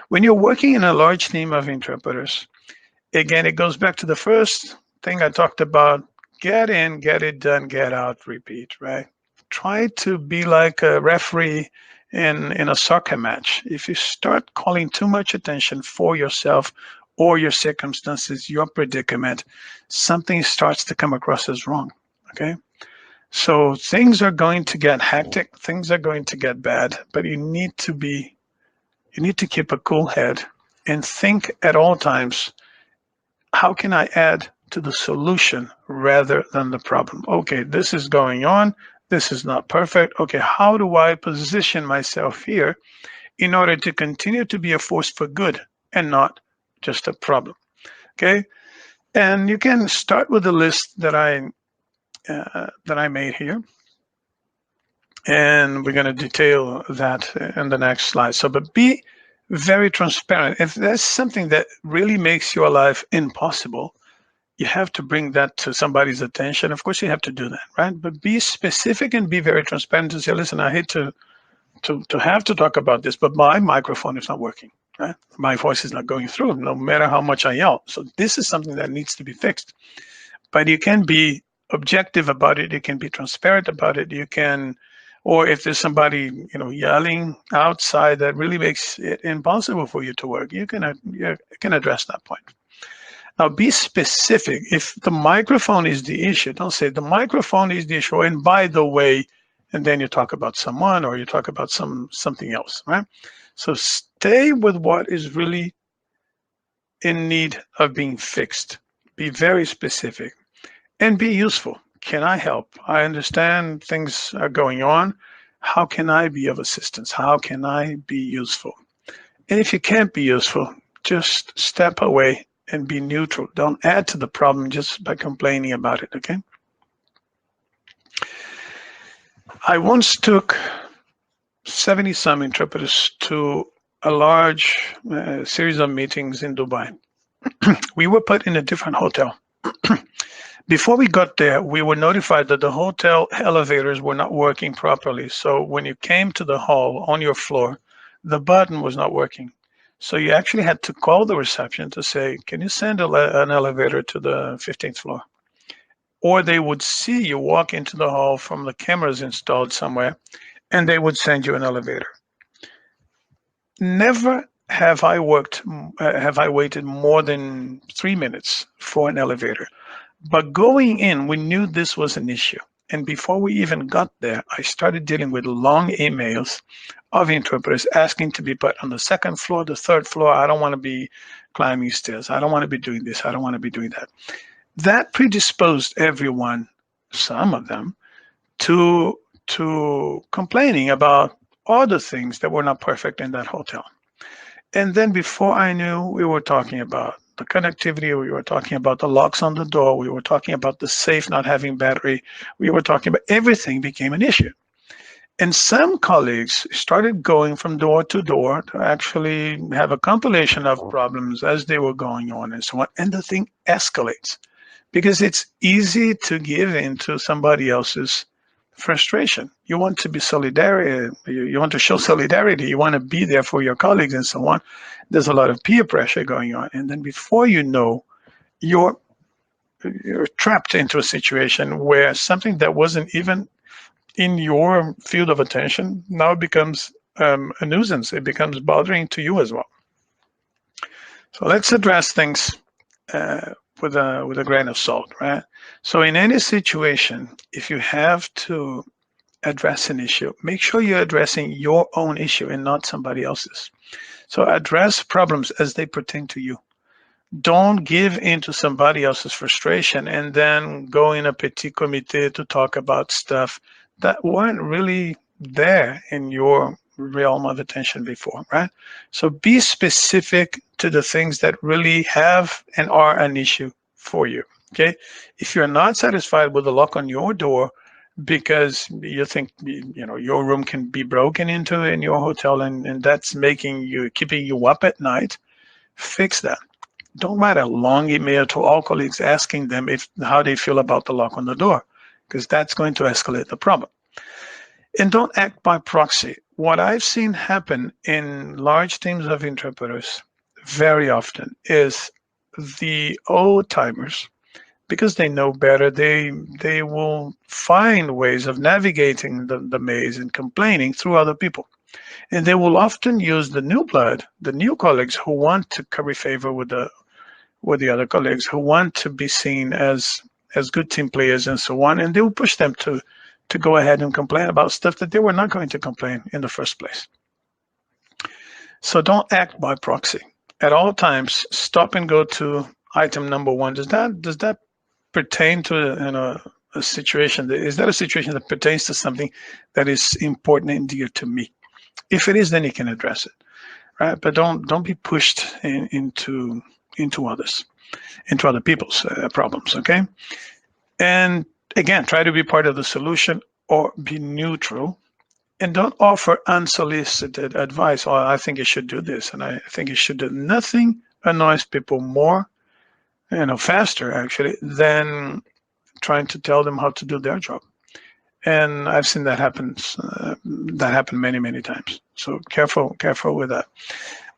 When you're working in a large team of interpreters, again, it goes back to the first thing I talked about: get in, get it done, get out, repeat, right? try to be like a referee in a soccer match. If you start calling too much attention for yourself or your circumstances, your predicament, something starts to come across as wrong. Okay. So things are going to get hectic, things are going to get bad, but you need to keep a cool head and think at all times, how can I add to the solution rather than the problem? Okay, this is going on. This is not perfect. Okay, how do I position myself here in order to continue to be a force for good and not just a problem? Okay, and you can start with the list that I made here, and we're going to detail that in the next slide. So, but be very transparent. If there's something that really makes your life impossible, you have to bring that to somebody's attention. Of course, you have to do that, right? But be specific and be very transparent and say, listen, I hate to have to talk about this, but my microphone is not working, right? My voice is not going through, no matter how much I yell. So this is something that needs to be fixed. But you can be objective about it. You can be transparent about it. You can, or if there's somebody, yelling outside that really makes it impossible for you to work, you can address that point. Now, be specific. If the microphone is the issue, don't say the microphone is the issue. And by the way, and then you talk about someone or you talk about something else, right? So stay with what is really in need of being fixed. Be very specific and be useful. Can I help? I understand things are going on. How can I be of assistance? How can I be useful? And if you can't be useful, just step away and be neutral. Don't add to the problem just by complaining about it, okay? I once took 70-some interpreters to a large series of meetings in Dubai. We were put in a different hotel. Before we got there, we were notified that the hotel elevators were not working properly. So when you came to the hall on your floor, the button was not working. So you actually had to call the reception to say, can you send an elevator to the 15th floor? Or they would see you walk into the hall from the cameras installed somewhere, and they would send you an elevator. Never have I waited more than 3 minutes for an elevator. But going in, we knew this was an issue. And before we even got there, I started dealing with long emails of interpreters asking to be put on the second floor, the third floor. I don't want to be climbing stairs. I don't want to be doing this. I don't want to be doing that. That predisposed everyone, some of them, to complaining about all the things that were not perfect in that hotel. And then before I knew, we were talking about the connectivity, we were talking about the locks on the door, we were talking about the safe not having battery, we were talking about everything became an issue. And some colleagues started going from door to door to actually have a compilation of problems as they were going on and so on. And the thing escalates because it's easy to give in to somebody else's frustration. You want to be solidarity, you want to show solidarity, you want to be there for your colleagues and so on. There's a lot of peer pressure going on. And then before you know, you're trapped into a situation where something that wasn't even in your field of attention now becomes a nuisance. It becomes bothering to you as well. So let's address things with a grain of salt, right? So in any situation, if you have to address an issue, make sure you're addressing your own issue and not somebody else's. So address problems as they pertain to you. Don't give in to somebody else's frustration and then go in a petit comité to talk about stuff that weren't really there in your realm of attention before, right? So be specific to the things that really have and are an issue for you, okay? If you're not satisfied with the lock on your door because you think your room can be broken into in your hotel and that's keeping you up at night, fix that. Don't write a long email to all colleagues asking them how they feel about the lock on the door, because that's going to escalate the problem. And don't act by proxy. What I've seen happen in large teams of interpreters very often is the old timers, because they know better, they will find ways of navigating the maze and complaining through other people. And they will often use the new blood, the new colleagues who want to curry favor with the other colleagues, who want to be seen as good team players and so on, and they will push them to go ahead and complain about stuff that they were not going to complain in the first place. So don't act by proxy. At all times, stop and go to item number one. Does that pertain to a situation? Is that a situation that pertains to something that is important and dear to me? If it is, then you can address it, right? But don't be pushed into others, into other people's problems. Okay, and again, try to be part of the solution or be neutral. And don't offer unsolicited advice. Oh, I think you should do this, and I think you should do. Nothing annoys people more, faster actually, than trying to tell them how to do their job. And I've seen that happen many, many times. So careful with that.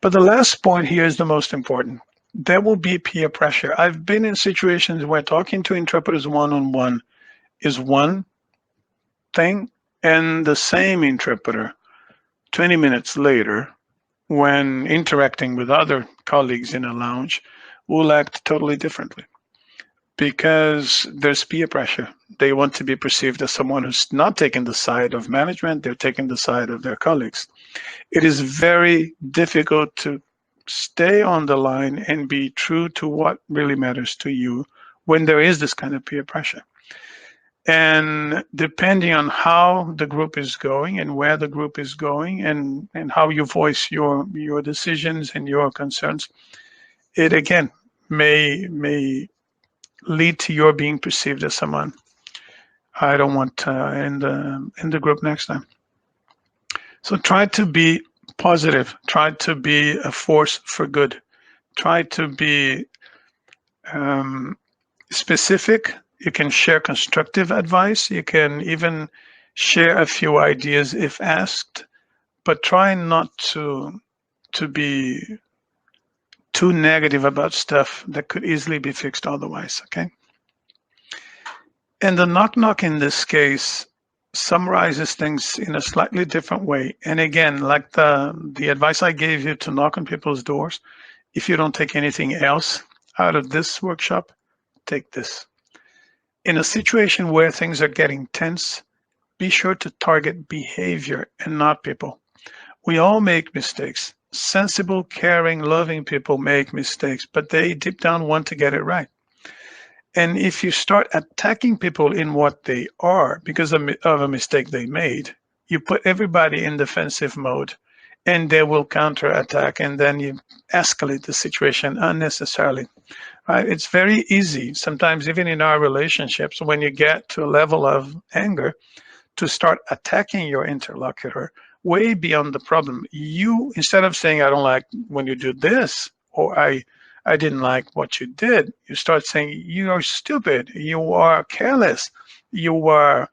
But the last point here is the most important. There will be peer pressure. I've been in situations where talking to interpreters one-on-one is one thing, and the same interpreter 20 minutes later, when interacting with other colleagues in a lounge, will act totally differently because there's peer pressure. They want to be perceived as someone who's not taking the side of management, they're taking the side of their colleagues. It is very difficult to stay on the line and be true to what really matters to you when there is this kind of peer pressure. And depending on how the group is going and where the group is going and how you voice your decisions and your concerns, it again may lead to your being perceived as someone I don't want in the group next time. So try to be positive. Try to be a force for good. Try to be specific. You can share constructive advice. You can even share a few ideas if asked, but try not to be too negative about stuff that could easily be fixed otherwise, okay? And the knock-knock in this case summarizes things in a slightly different way. And again, like the advice I gave you to knock on people's doors, if you don't take anything else out of this workshop, take this. In a situation where things are getting tense, be sure to target behavior and not people. We all make mistakes. Sensible, caring, loving people make mistakes, but they deep down want to get it right. And if you start attacking people in what they are because of a mistake they made, you put everybody in defensive mode and they will counterattack, and then you escalate the situation unnecessarily. Right? It's very easy, sometimes even in our relationships, when you get to a level of anger, to start attacking your interlocutor way beyond the problem. You, instead of saying, I don't like when you do this, or I didn't like what you did, you start saying, you are stupid, you are careless, you are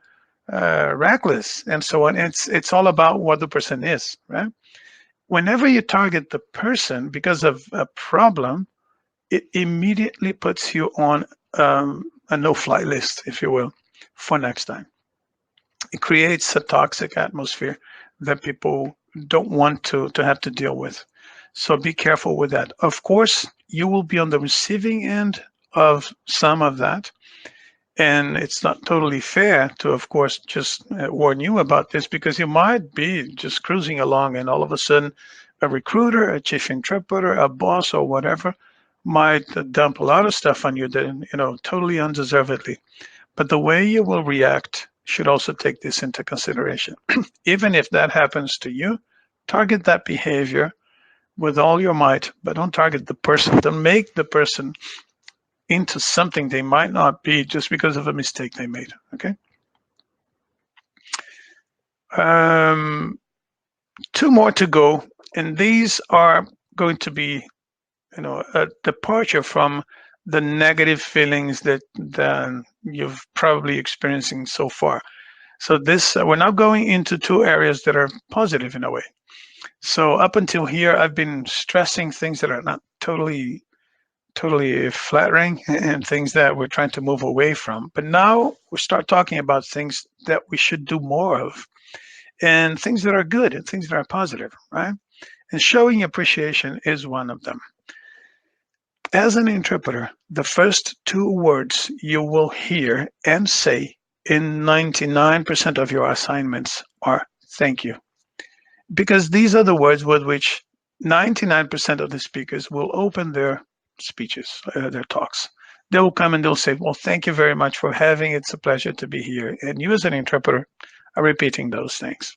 reckless, and so on. It's all about what the person is, right? Whenever you target the person because of a problem, it immediately puts you on a no-fly list, if you will, for next time. It creates a toxic atmosphere that people don't want to have to deal with. So be careful with that. Of course, you will be on the receiving end of some of that. And it's not totally fair to, of course, just warn you about this, because you might be just cruising along and all of a sudden a recruiter, a chief interpreter, a boss or whatever might dump a lot of stuff on you that, totally undeservedly. But the way you will react should also take this into consideration. Even if that happens to you, target that behavior with all your might, but don't target the person. Don't make the person into something they might not be just because of a mistake they made, okay? Two more to go, and these are going to be, a departure from the negative feelings that you've probably experiencing so far. So this, we're now going into two areas that are positive in a way. So up until here, I've been stressing things that are not totally totally flattering and things that we're trying to move away from. But now we start talking about things that we should do more of, and things that are good and things that are positive, right? And showing appreciation is one of them. As an interpreter, the first two words you will hear and say in 99% of your assignments are thank you. Because these are the words with which 99% of the speakers will open their speeches, their talks. They will come and they'll say, well, thank you very much for having. It's a pleasure to be here. And you as an interpreter are repeating those things.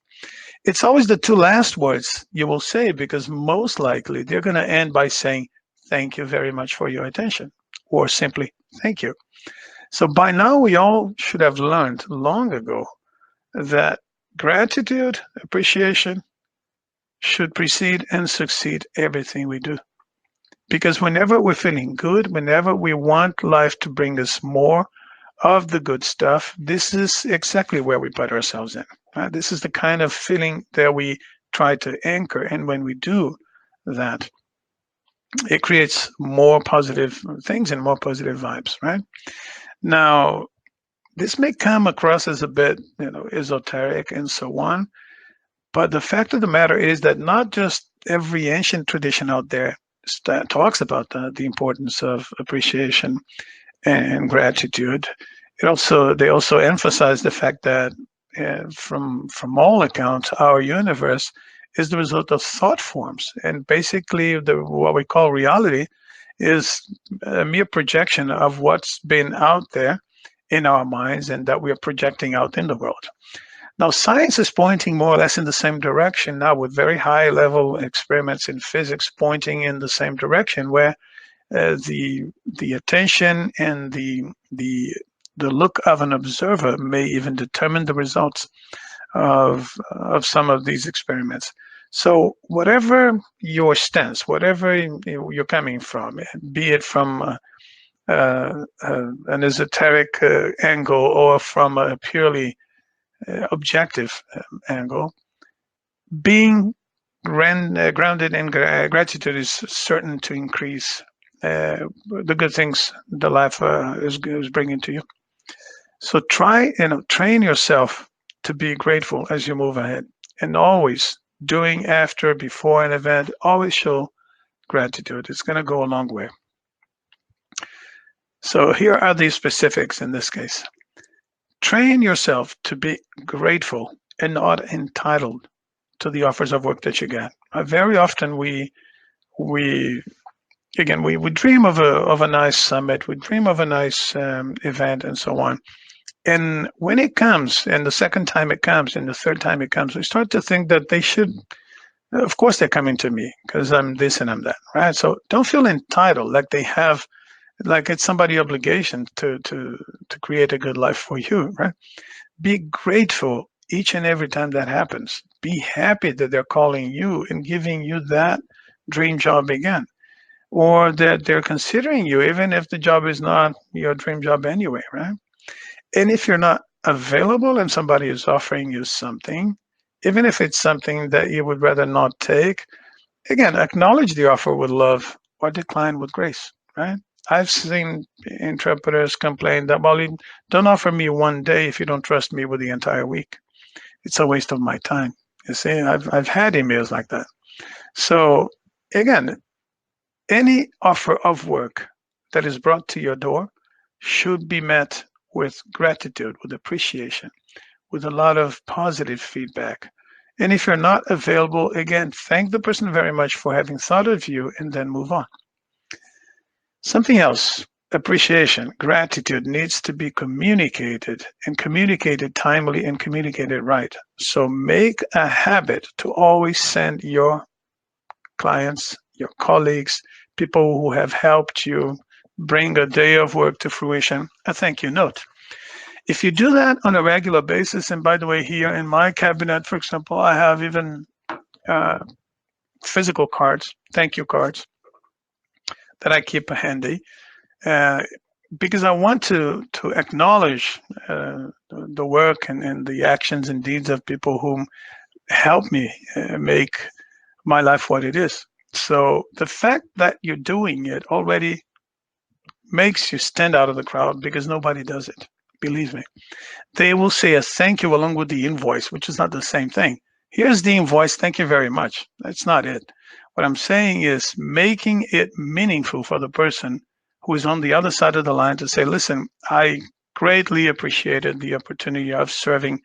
It's always the two last words you will say, because most likely they're going to end by saying, thank you very much for your attention, or simply, thank you. So by now, we all should have learned long ago that gratitude, appreciation should precede and succeed everything we do. Because whenever we're feeling good, whenever we want life to bring us more of the good stuff, this is exactly where we put ourselves in. Right? This is the kind of feeling that we try to anchor. And when we do that, it creates more positive things and more positive vibes, right? Now, this may come across as a bit, esoteric and so on, but the fact of the matter is that not just every ancient tradition out there talks about the importance of appreciation and gratitude. They also emphasize the fact that from all accounts, our universe is the result of thought forms, and basically what we call reality is a mere projection of what's been out there in our minds and that we are projecting out in the world. Now, science is pointing more or less in the same direction now, with very high level experiments in physics pointing in the same direction, where the attention and the look of an observer may even determine the results of some of these experiments. So whatever your stance, whatever you're coming from, be it from an esoteric angle or from a purely objective angle, being grounded in gratitude is certain to increase the good things the life is bringing to you. So train yourself to be grateful as you move ahead, and always doing after, before an event, always show gratitude. It's going to go a long way. So here are the specifics in this case. Train yourself to be grateful and not entitled to the offers of work that you get. Very often we dream of a nice summit, we dream of a nice event, and so on. And when it comes, and the second time it comes, and the third time it comes, we start to think that they should. Of course, they're coming to me because I'm this and I'm that, right? So don't feel entitled, like they have, like it's somebody's obligation to create a good life for you, right? Be grateful each and every time that happens. Be happy that they're calling you and giving you that dream job again, or that they're considering you, even if the job is not your dream job anyway, right? And if you're not available and somebody is offering you something, even if it's something that you would rather not take, again, acknowledge the offer with love or decline with grace, right? I've seen interpreters complain that, well, you don't offer me one day if you don't trust me with the entire week. It's a waste of my time. You see, I've had emails like that. So again, any offer of work that is brought to your door should be met with gratitude, with appreciation, with a lot of positive feedback. And if you're not available, again, thank the person very much for having thought of you and then move on. Something else, appreciation, gratitude needs to be communicated, and communicated timely and communicated right. So make a habit to always send your clients, your colleagues, people who have helped you bring a day of work to fruition, a thank you note. If you do that on a regular basis, and by the way, here in my cabinet, for example, I have even physical cards, thank you cards, that I keep handy, because I want to acknowledge the work and the actions and deeds of people who help me make my life what it is. So the fact that you're doing it already makes you stand out of the crowd because nobody does it. Believe me. They will say a thank you along with the invoice, which is not the same thing. Here's the invoice. Thank you very much. That's not it. What I'm saying is making it meaningful for the person who is on the other side of the line to say, listen, I greatly appreciated the opportunity of serving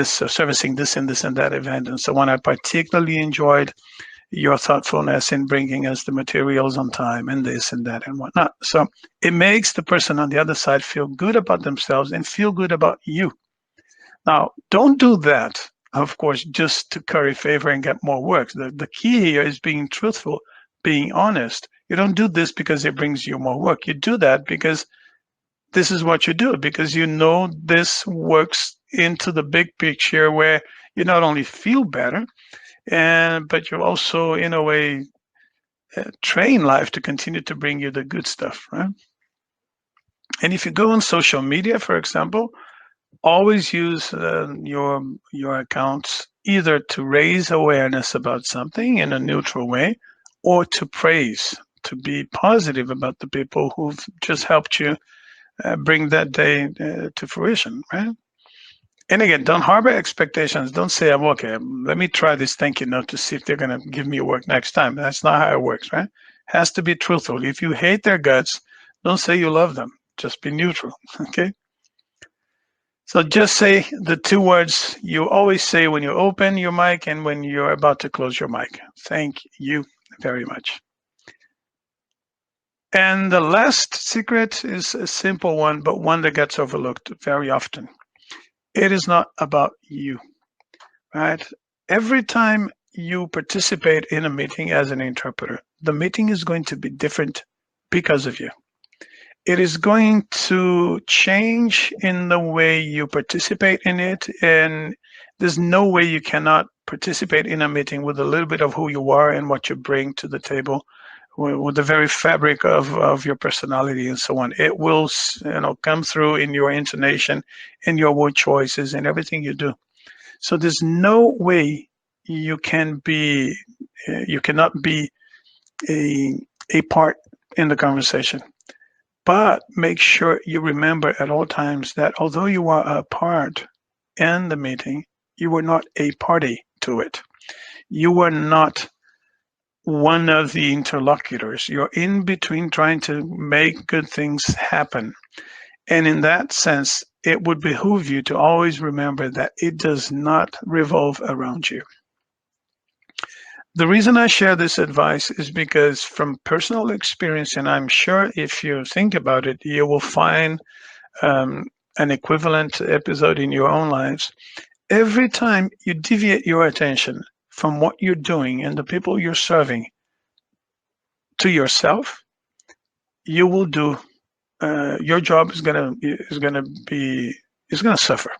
servicing this and this and that event and so on. I particularly enjoyed your thoughtfulness in bringing us the materials on time and this and that and whatnot. So it makes the person on the other side feel good about themselves and feel good about you. Now, don't do that, of course, just to curry favor and get more work. The key here is being truthful, being honest. You don't do this because it brings you more work. You do that because this is what you do, because you know this works into the big picture where you not only feel better, but you also, in a way, train life to continue to bring you the good stuff, right? And if you go on social media, for example, always use your accounts either to raise awareness about something in a neutral way, or to praise, to be positive about the people who've just helped you bring that day to fruition, right? And again, don't harbor expectations. Don't say, I'm okay, let me try this thank you note to see if they're going to give me work next time. That's not how it works, right? Has to be truthful. If you hate their guts, don't say you love them. Just be neutral, okay? So just say the two words you always say when you open your mic and when you're about to close your mic. Thank you very much. And the last secret is a simple one, but one that gets overlooked very often. It is not about you, right? Every time you participate in a meeting as an interpreter, the meeting is going to be different because of you. It is going to change in the way you participate in it, and there's no way you cannot participate in a meeting with a little bit of who you are and what you bring to the table, with the very fabric of your personality and so on. It will, come through in your intonation, in your word choices, and everything you do. So there's no way you cannot be a part in the conversation. But make sure you remember at all times that although you are a part in the meeting, you were not a party to it. You were not one of the interlocutors. You're in between trying to make good things happen. And in that sense, it would behoove you to always remember that it does not revolve around you. The reason I share this advice is because from personal experience, and I'm sure if you think about it, you will find an equivalent episode in your own lives. Every time you deviate your attention from what you're doing and the people you're serving to yourself, you will do. Your job is gonna suffer.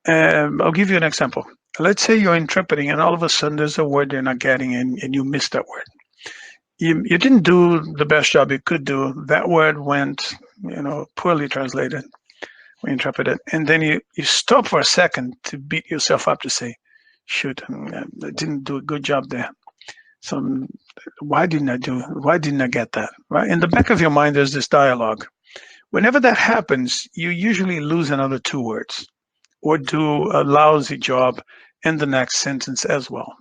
I'll give you an example. Let's say you're interpreting and all of a sudden there's a word you're not getting and you missed that word. You didn't do the best job you could do. That word went, poorly translated or interpreted. And then you stop for a second to beat yourself up to say, shoot, I didn't do a good job there. So why didn't I get that? Right? In the back of your mind, there's this dialogue. Whenever that happens, you usually lose another two words or do a lousy job in the next sentence as well.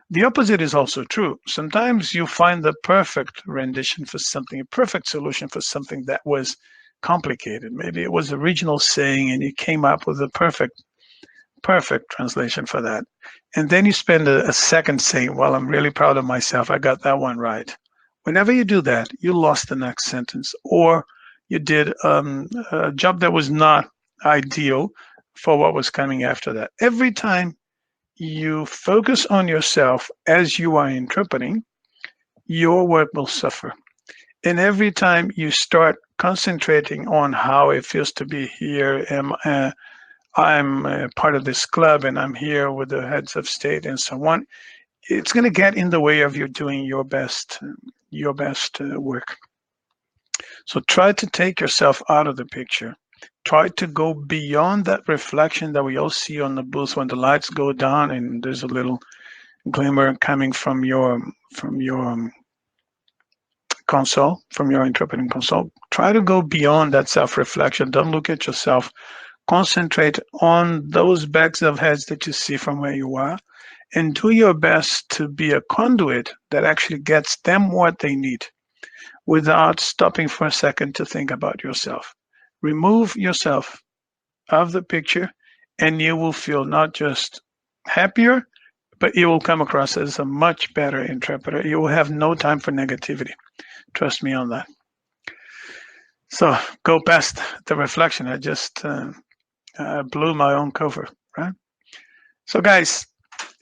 The opposite is also true. Sometimes you find the perfect rendition for something, a perfect solution for something that was complicated. Maybe it was original saying and you came up with a perfect translation for that. And then you spend a second saying, well, I'm really proud of myself. I got that one right. Whenever you do that, you lost the next sentence, or you did a job that was not ideal for what was coming after that. Every time you focus on yourself as you are interpreting, your work will suffer. And every time you start concentrating on how it feels to be here, I'm part of this club and I'm here with the heads of state and so on, it's going to get in the way of you doing your best work. So try to take yourself out of the picture. Try to go beyond that reflection that we all see on the booth when the lights go down and there's a little glimmer coming from your console, from your interpreting console. Try to go beyond that self-reflection. Don't look at yourself. Concentrate on those bags of heads that you see from where you are, and do your best to be a conduit that actually gets them what they need without stopping for a second to think about yourself. Remove yourself of the picture, and you will feel not just happier, but you will come across as a much better interpreter. You will have no time for negativity. Trust me on that. So go past the reflection. I just blew my own cover, right? So guys,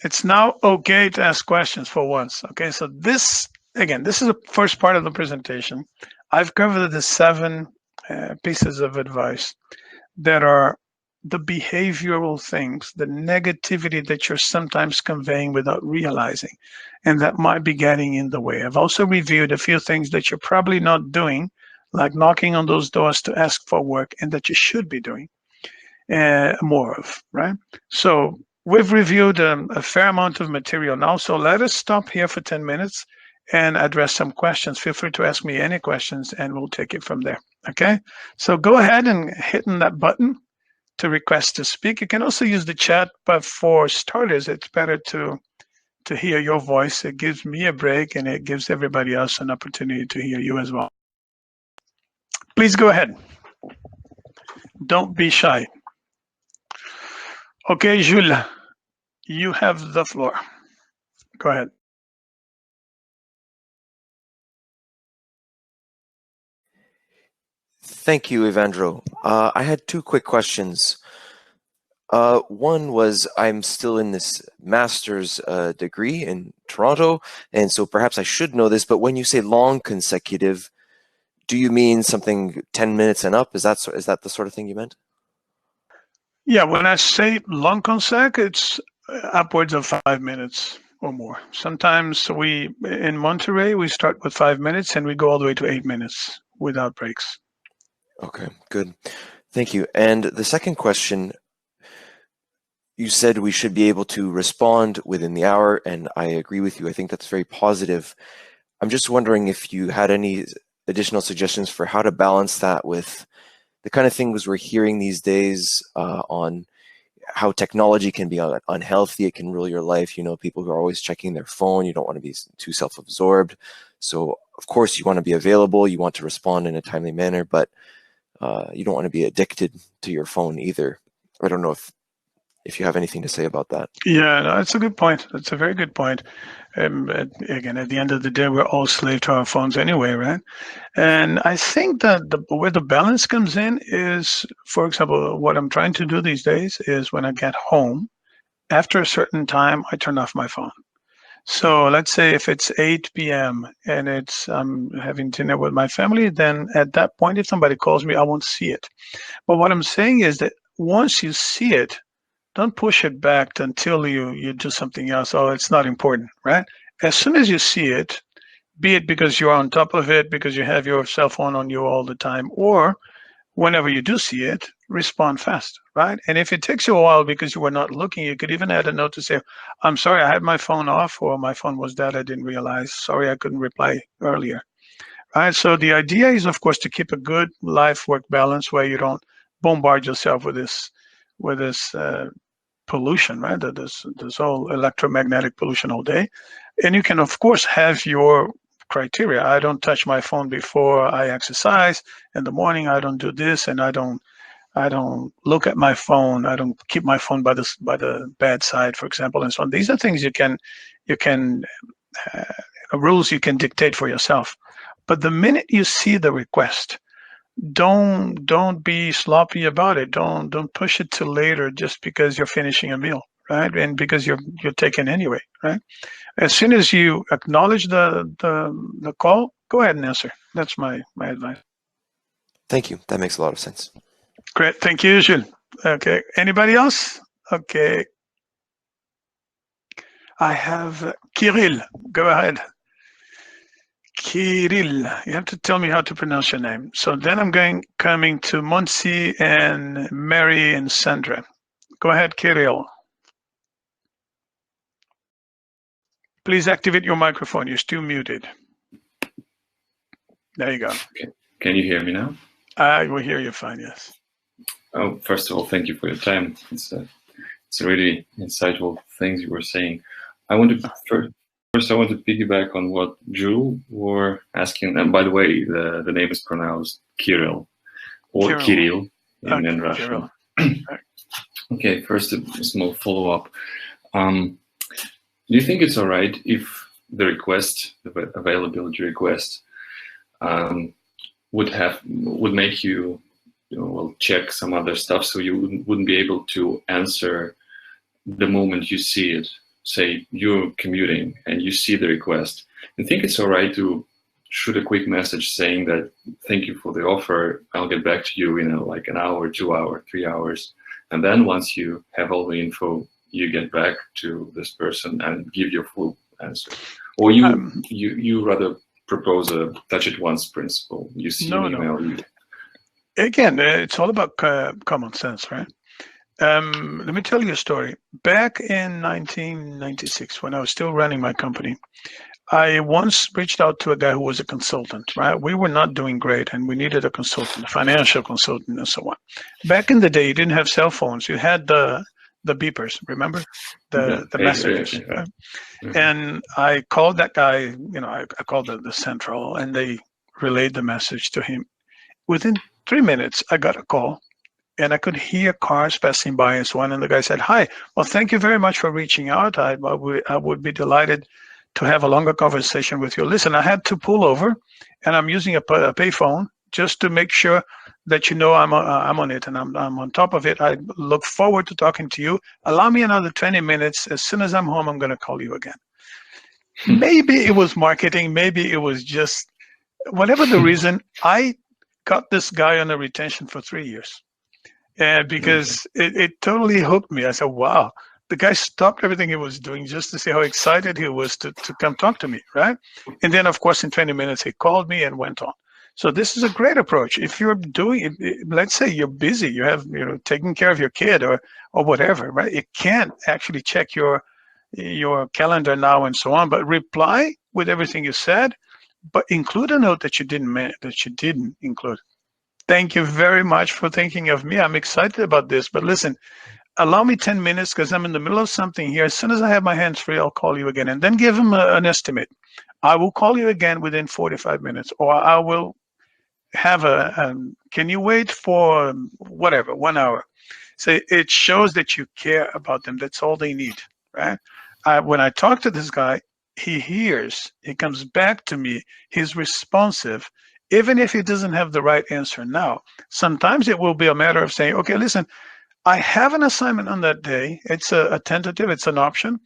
it's now okay to ask questions for once. Okay, so this, again, this is the first part of the presentation. I've covered the 7 pieces of advice that are the behavioral things, the negativity that you're sometimes conveying without realizing, and that might be getting in the way. I've also reviewed a few things that you're probably not doing, like knocking on those doors to ask for work, and that you should be doing more of, right? So we've reviewed a fair amount of material now, so let us stop here for 10 minutes and address some questions. Feel free to ask me any questions and we'll take it from there, okay? So go ahead and hit that button to request to speak. You can also use the chat, but for starters, it's better to hear your voice. It gives me a break and it gives everybody else an opportunity to hear you as well. Please go ahead. Don't be shy. Okay, Jules, you have the floor. Go ahead. Thank you, Evandro. I had 2 quick questions. One was, I'm still in this master's degree in Toronto, and so perhaps I should know this, but when you say long consecutive, do you mean something 10 minutes and up? Is that the sort of thing you meant? Yeah, when I say long consec, it's upwards of 5 minutes or more. Sometimes in Monterey, we start with 5 minutes and we go all the way to 8 minutes without breaks. Okay, good. Thank you. And the second question, you said we should be able to respond within the hour, and I agree with you. I think that's very positive. I'm just wondering if you had any additional suggestions for how to balance that with the kind of things we're hearing these days on how technology can be unhealthy. It can rule your life. You know, people who are always checking their phone. You don't want to be too self-absorbed. So, of course, you want to be available. You want to respond in a timely manner, but you don't want to be addicted to your phone either. I don't know if you have anything to say about that. Yeah, no, that's a good point. That's a very good point. Again, at the end of the day, we're all slave to our phones anyway, right? And I think that where the balance comes in is, for example, what I'm trying to do these days is when I get home, after a certain time, I turn off my phone. So let's say if it's 8 p.m. and I'm having dinner with my family, then at that point, if somebody calls me, I won't see it. But what I'm saying is that once you see it, don't push it back until you do something else. Oh, it's not important, right? As soon as you see it, be it because you're on top of it, because you have your cell phone on you all the time, or whenever you do see it, respond fast, right? And if it takes you a while because you were not looking, you could even add a note to say, I'm sorry, I had my phone off, or my phone was dead, I didn't realize. Sorry, I couldn't reply earlier, right? So the idea is, of course, to keep a good life-work balance where you don't bombard yourself with this pollution, right? This whole electromagnetic pollution all day. And you can, of course, have your criteria. I don't touch my phone before I exercise. In the morning, I don't do this, and I don't look at my phone. I don't keep my phone by the bedside, for example, and so on. These are things you can rules you can dictate for yourself. But the minute you see the request, don't be sloppy about it. Don't push it to later just because you're finishing a meal, right? And because you're taking anyway, right? As soon as you acknowledge the call, go ahead and answer. That's my advice. Thank you. That makes a lot of sense. Great. Thank you, Jules. Okay. Anybody else? Okay. I have Kirill. Go ahead. Kirill, you have to tell me how to pronounce your name. So then I'm coming to Monsi and Mary and Sandra. Go ahead, Kirill. Please activate your microphone. You're still muted. There you go. Okay. Can you hear me now? I will hear you fine, yes. Oh, first of all, thank you for your time. It's really insightful things you were saying. I want to first I want to piggyback on what Drew were asking. And by the way, the name is pronounced Kirill or Kirill in Russian. Okay, first a small follow-up. Do you think it's all right if the request, the availability request, would make you, check some other stuff, so you wouldn't be able to answer the moment you see it? Say you're commuting and you see the request. You think it's all right to shoot a quick message saying that thank you for the offer, I'll get back to you in like an hour, 2 hours, 3 hours, and then once you have all the info, you get back to this person and give your full answer? Or you rather propose a touch it once principle? You see an email. Again, it's all about common sense, right? Let me tell you a story. Back in 1996, when I was still running my company, I once reached out to a guy who was a consultant, right? We were not doing great and we needed a consultant, a financial consultant and so on. Back in the day, you didn't have cell phones. You had the beepers, remember? The messages. Right? And I called that guy, I called the central, and they relayed the message to him. Within 3 minutes, I got a call. And I could hear cars passing by and so on. And the guy said, "Hi, well, thank you very much for reaching out. I would be delighted to have a longer conversation with you. Listen, I had to pull over, and I'm using a payphone just to make sure that I'm on it and I'm on top of it. I look forward to talking to you. Allow me another 20 minutes. As soon as I'm home, I'm going to call you again." Maybe it was marketing. Maybe it was just whatever the reason. I got this guy on a retention for 3 years. And because it totally hooked me. I said, wow, the guy stopped everything he was doing just to see how excited he was to come talk to me, right? And then, of course, in 20 minutes, he called me and went on. So this is a great approach. If you're doing, let's say you're busy, you have, taking care of your kid or whatever, right? You can't actually check your calendar now and so on, but reply with everything you said, but include a note that you didn't include. Thank you very much for thinking of me. I'm excited about this. But listen, allow me 10 minutes because I'm in the middle of something here. As soon as I have my hands free, I'll call you again. And then give him an estimate. I will call you again within 45 minutes. Or I will have can you wait for whatever, 1 hour? So it shows that you care about them. That's all they need, right? When I talk to this guy, he hears, he comes back to me, he's responsive. Even if he doesn't have the right answer now, sometimes it will be a matter of saying, okay, listen, I have an assignment on that day. It's a tentative, it's an option.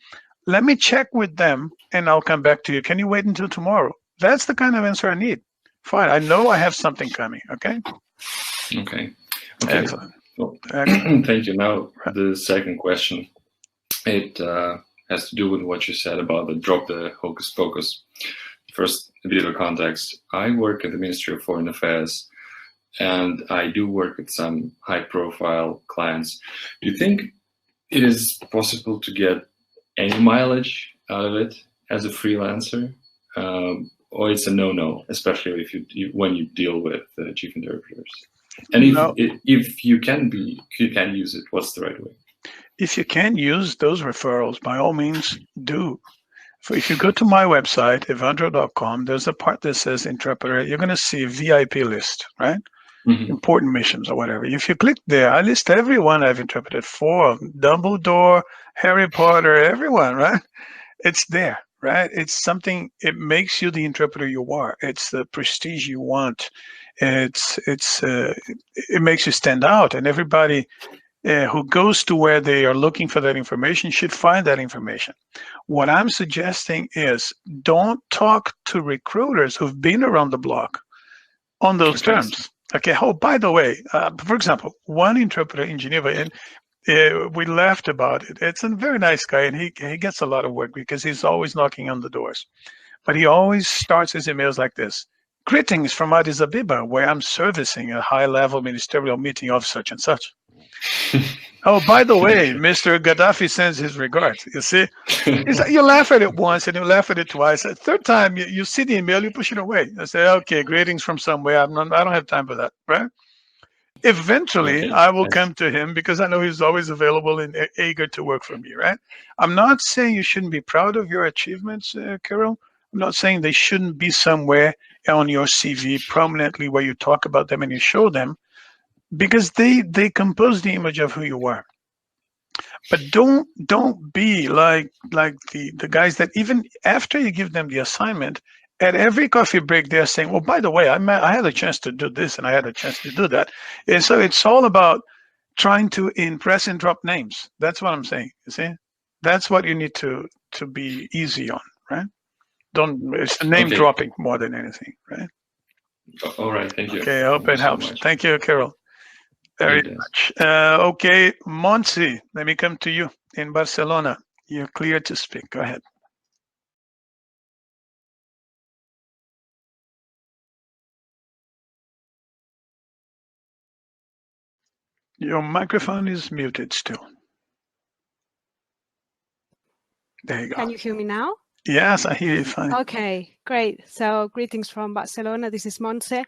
Let me check with them and I'll come back to you. Can you wait until tomorrow? That's the kind of answer I need. Fine, I know I have something coming, okay? Okay. Excellent. Well, thank you. Now, the second question, it has to do with what you said about the drop the hocus pocus. First, a bit of context. I work at the Ministry of Foreign Affairs, and I do work with some high-profile clients. Do you think it is possible to get any mileage out of it as a freelancer, or it's a no-no, especially if when you deal with chief interpreters? And if you can use it, what's the right way? If you can use those referrals, by all means, do. If you go to my website, evandro.com, there's a part that says interpreter. You're going to see a VIP list, right? Mm-hmm. Important missions or whatever. If you click there, I list everyone I've interpreted for, Dumbledore, Harry Potter, everyone, right? It's there, right? It's something, it makes you the interpreter you are. It's the prestige you want. It makes you stand out, and everybody who goes to where they are looking for that information should find that information. What I'm suggesting is don't talk to recruiters who've been around the block on those terms. Okay. Oh, by the way, for example, one interpreter in Geneva, and we laughed about it. It's a very nice guy, and he gets a lot of work because he's always knocking on the doors. But he always starts his emails like this: "Greetings from Addis Ababa, where I'm servicing a high-level ministerial meeting of such and such." Oh, by the way, Mr. Gaddafi sends his regards. You see, you laugh at it once and you laugh at it twice. The third time, you see the email, you push it away. I say, okay, greetings from somewhere. I don't have time for that, right? Eventually, Okay, I will yes. come to him because I know he's always available and eager to work for me, right? I'm not saying you shouldn't be proud of your achievements, Carol. I'm not saying they shouldn't be somewhere on your CV prominently where you talk about them and you show them, because they compose the image of who you are. But don't be like the guys that even after you give them the assignment, at every coffee break they're saying, well, by the way, I had a chance to do this and I had a chance to do that. And so it's all about trying to impress and drop names. That's what I'm saying. You see, that's what you need to be easy on, right? Don't, it's the name Okay. dropping more than anything, right? All right, thank you. Okay, I hope Thank it you so helps. much. Thank you, Carol, very It is. much. Okay, Monsi, let me come to you in Barcelona. You're clear to speak. Go ahead. Your microphone is muted still. There you go. Can you hear me now? Yes, I hear you fine. Okay, great. So greetings from Barcelona. This is Montse.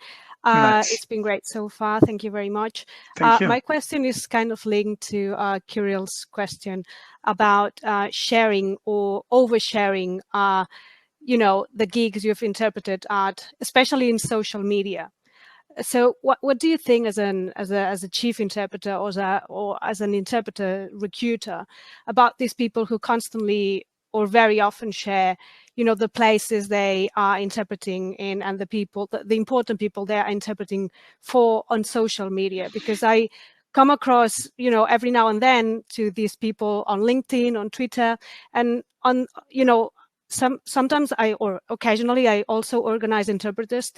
Nice. It's been great so far. Thank you very much. Thank you. My question is kind of linked to Kyril's question about sharing or oversharing, the gigs you've interpreted at, especially in social media. So what do you think as a chief interpreter or as an interpreter recruiter about these people who constantly or very often share, the places they are interpreting in and the important people they are interpreting for on social media? Because I come across, every now and then to these people on LinkedIn, on Twitter, and on, sometimes occasionally I also organize interpreters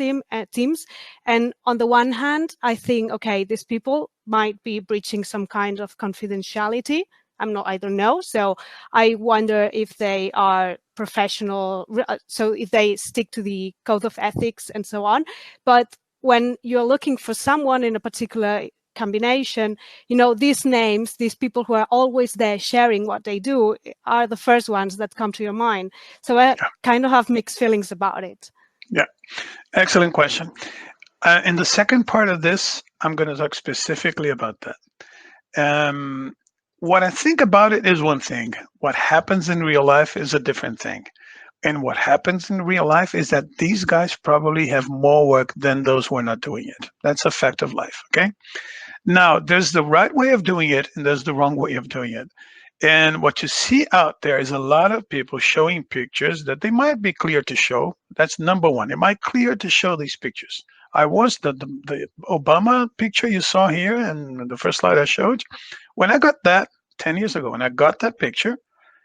teams. And on the one hand, I think, okay, these people might be breaching some kind of confidentiality. I don't know. So I wonder if they are professional. So if they stick to the code of ethics and so on. But when you're looking for someone in a particular combination, these names, these people who are always there sharing what they do are the first ones that come to your mind. So I kind of have mixed feelings about it. Yeah, excellent question. In the second part of this, I'm going to talk specifically about that. What I think about it is one thing. What happens in real life is a different thing. And what happens in real life is that these guys probably have more work than those who are not doing it. That's a fact of life, okay? Now, there's the right way of doing it and there's the wrong way of doing it. And what you see out there is a lot of people showing pictures that they might be clear to show. That's number one. It might clear to show these pictures. I was the Obama picture you saw here and the first slide I showed. When I got that 10 years ago, when I got that picture,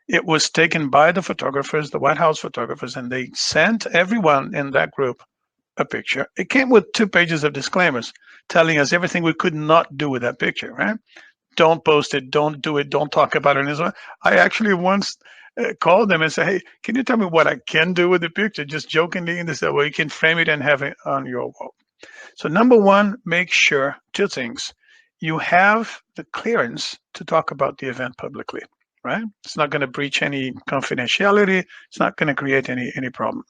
it was taken by the photographers, the White House photographers, and they sent everyone in that group a picture. It came with 2 pages of disclaimers telling us everything we could not do with that picture, right? Don't post it, don't do it, don't talk about it. And so I actually once called them and said, hey, can you tell me what I can do with the picture? Just jokingly, and they said, well, you can frame it and have it on your wall. So number one, make sure 2 things. You have the clearance to talk about the event publicly, right? It's not going to breach any confidentiality. It's not going to create any problem.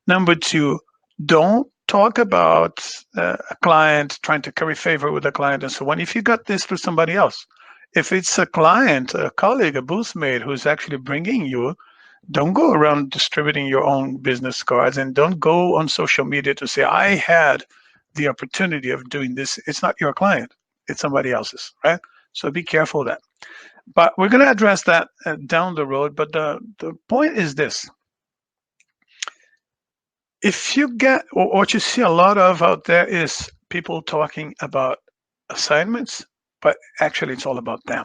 Number 2, don't talk about a client trying to curry favor with a client and so on. If you got this through somebody else, if it's a client, a colleague, a booth mate who's actually bringing you, don't go around distributing your own business cards, and don't go on social media to say, I had the opportunity of doing this. It's not your client, it's somebody else's, right? So be careful of that. But we're going to address that down the road. But the point is this. If you get, what you see a lot of out there is people talking about assignments, but actually it's all about them.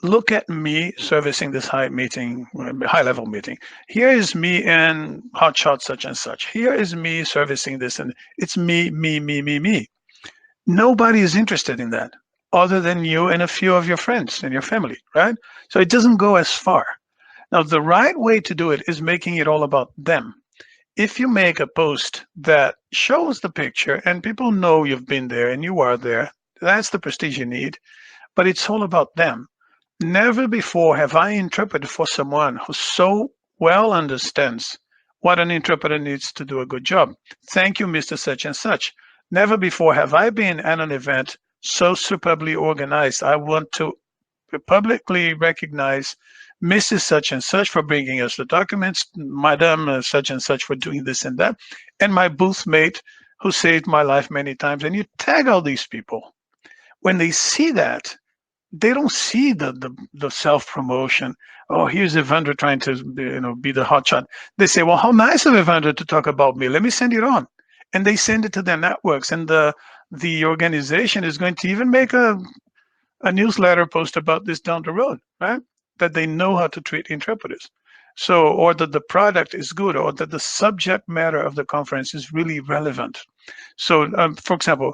Look at me servicing this high level meeting. Here is me in hotshot such and such. Here is me servicing this, and it's me. Nobody is interested in that other than you and a few of your friends and your family, right? So it doesn't go as far. Now, the right way to do it is making it all about them. If you make a post that shows the picture and people know you've been there and you are there, that's the prestige you need. but it's all about them. Never before have I interpreted for someone who so well understands what an interpreter needs to do a good job. Thank you, Mr. Such and Such. Never before have I been at an event so superbly organized. I want to publicly recognize Mrs. Such and Such for bringing us the documents, Madam Such and Such for doing this and that, and my booth mate who saved my life many times. And you tag all these people. When they see that, they don't see the self-promotion. Oh, here's Evandro trying to be the hotshot. They say, well, how nice of Evandro to talk about me. Let me send it on. And they send it to their networks. And the organization is going to even make a newsletter post about this down the road, right? That they know how to treat interpreters. So, or that the product is good, or that the subject matter of the conference is really relevant. So, for example,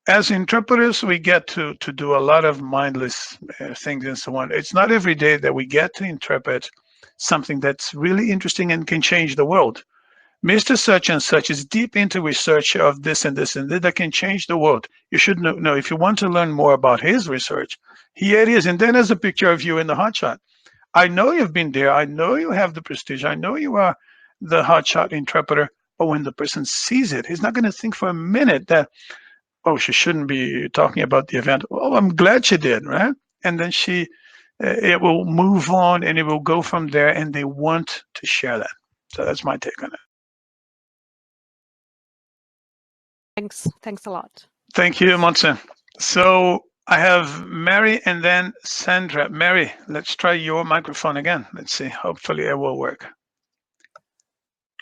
as interpreters, we get to do a lot of mindless things and so on. It's not every day that we get to interpret something that's really interesting and can change the world. Mr. Such and Such is deep into research of this and this and that can change the world. You should know if you want to learn more about his research, here it is. And then there's a picture of you in the hotshot. I know you've been there. I know you have the prestige. I know you are the hotshot interpreter. But when the person sees it, he's not going to think for a minute that, oh, she shouldn't be talking about the event. Oh, I'm glad she did, right? And then it will move on and it will go from there, and they want to share that. So that's my take on it. Thanks a lot. Thank you, Montse. So I have Mary and then Sandra. Mary, let's try your microphone again. Let's see. Hopefully it will work.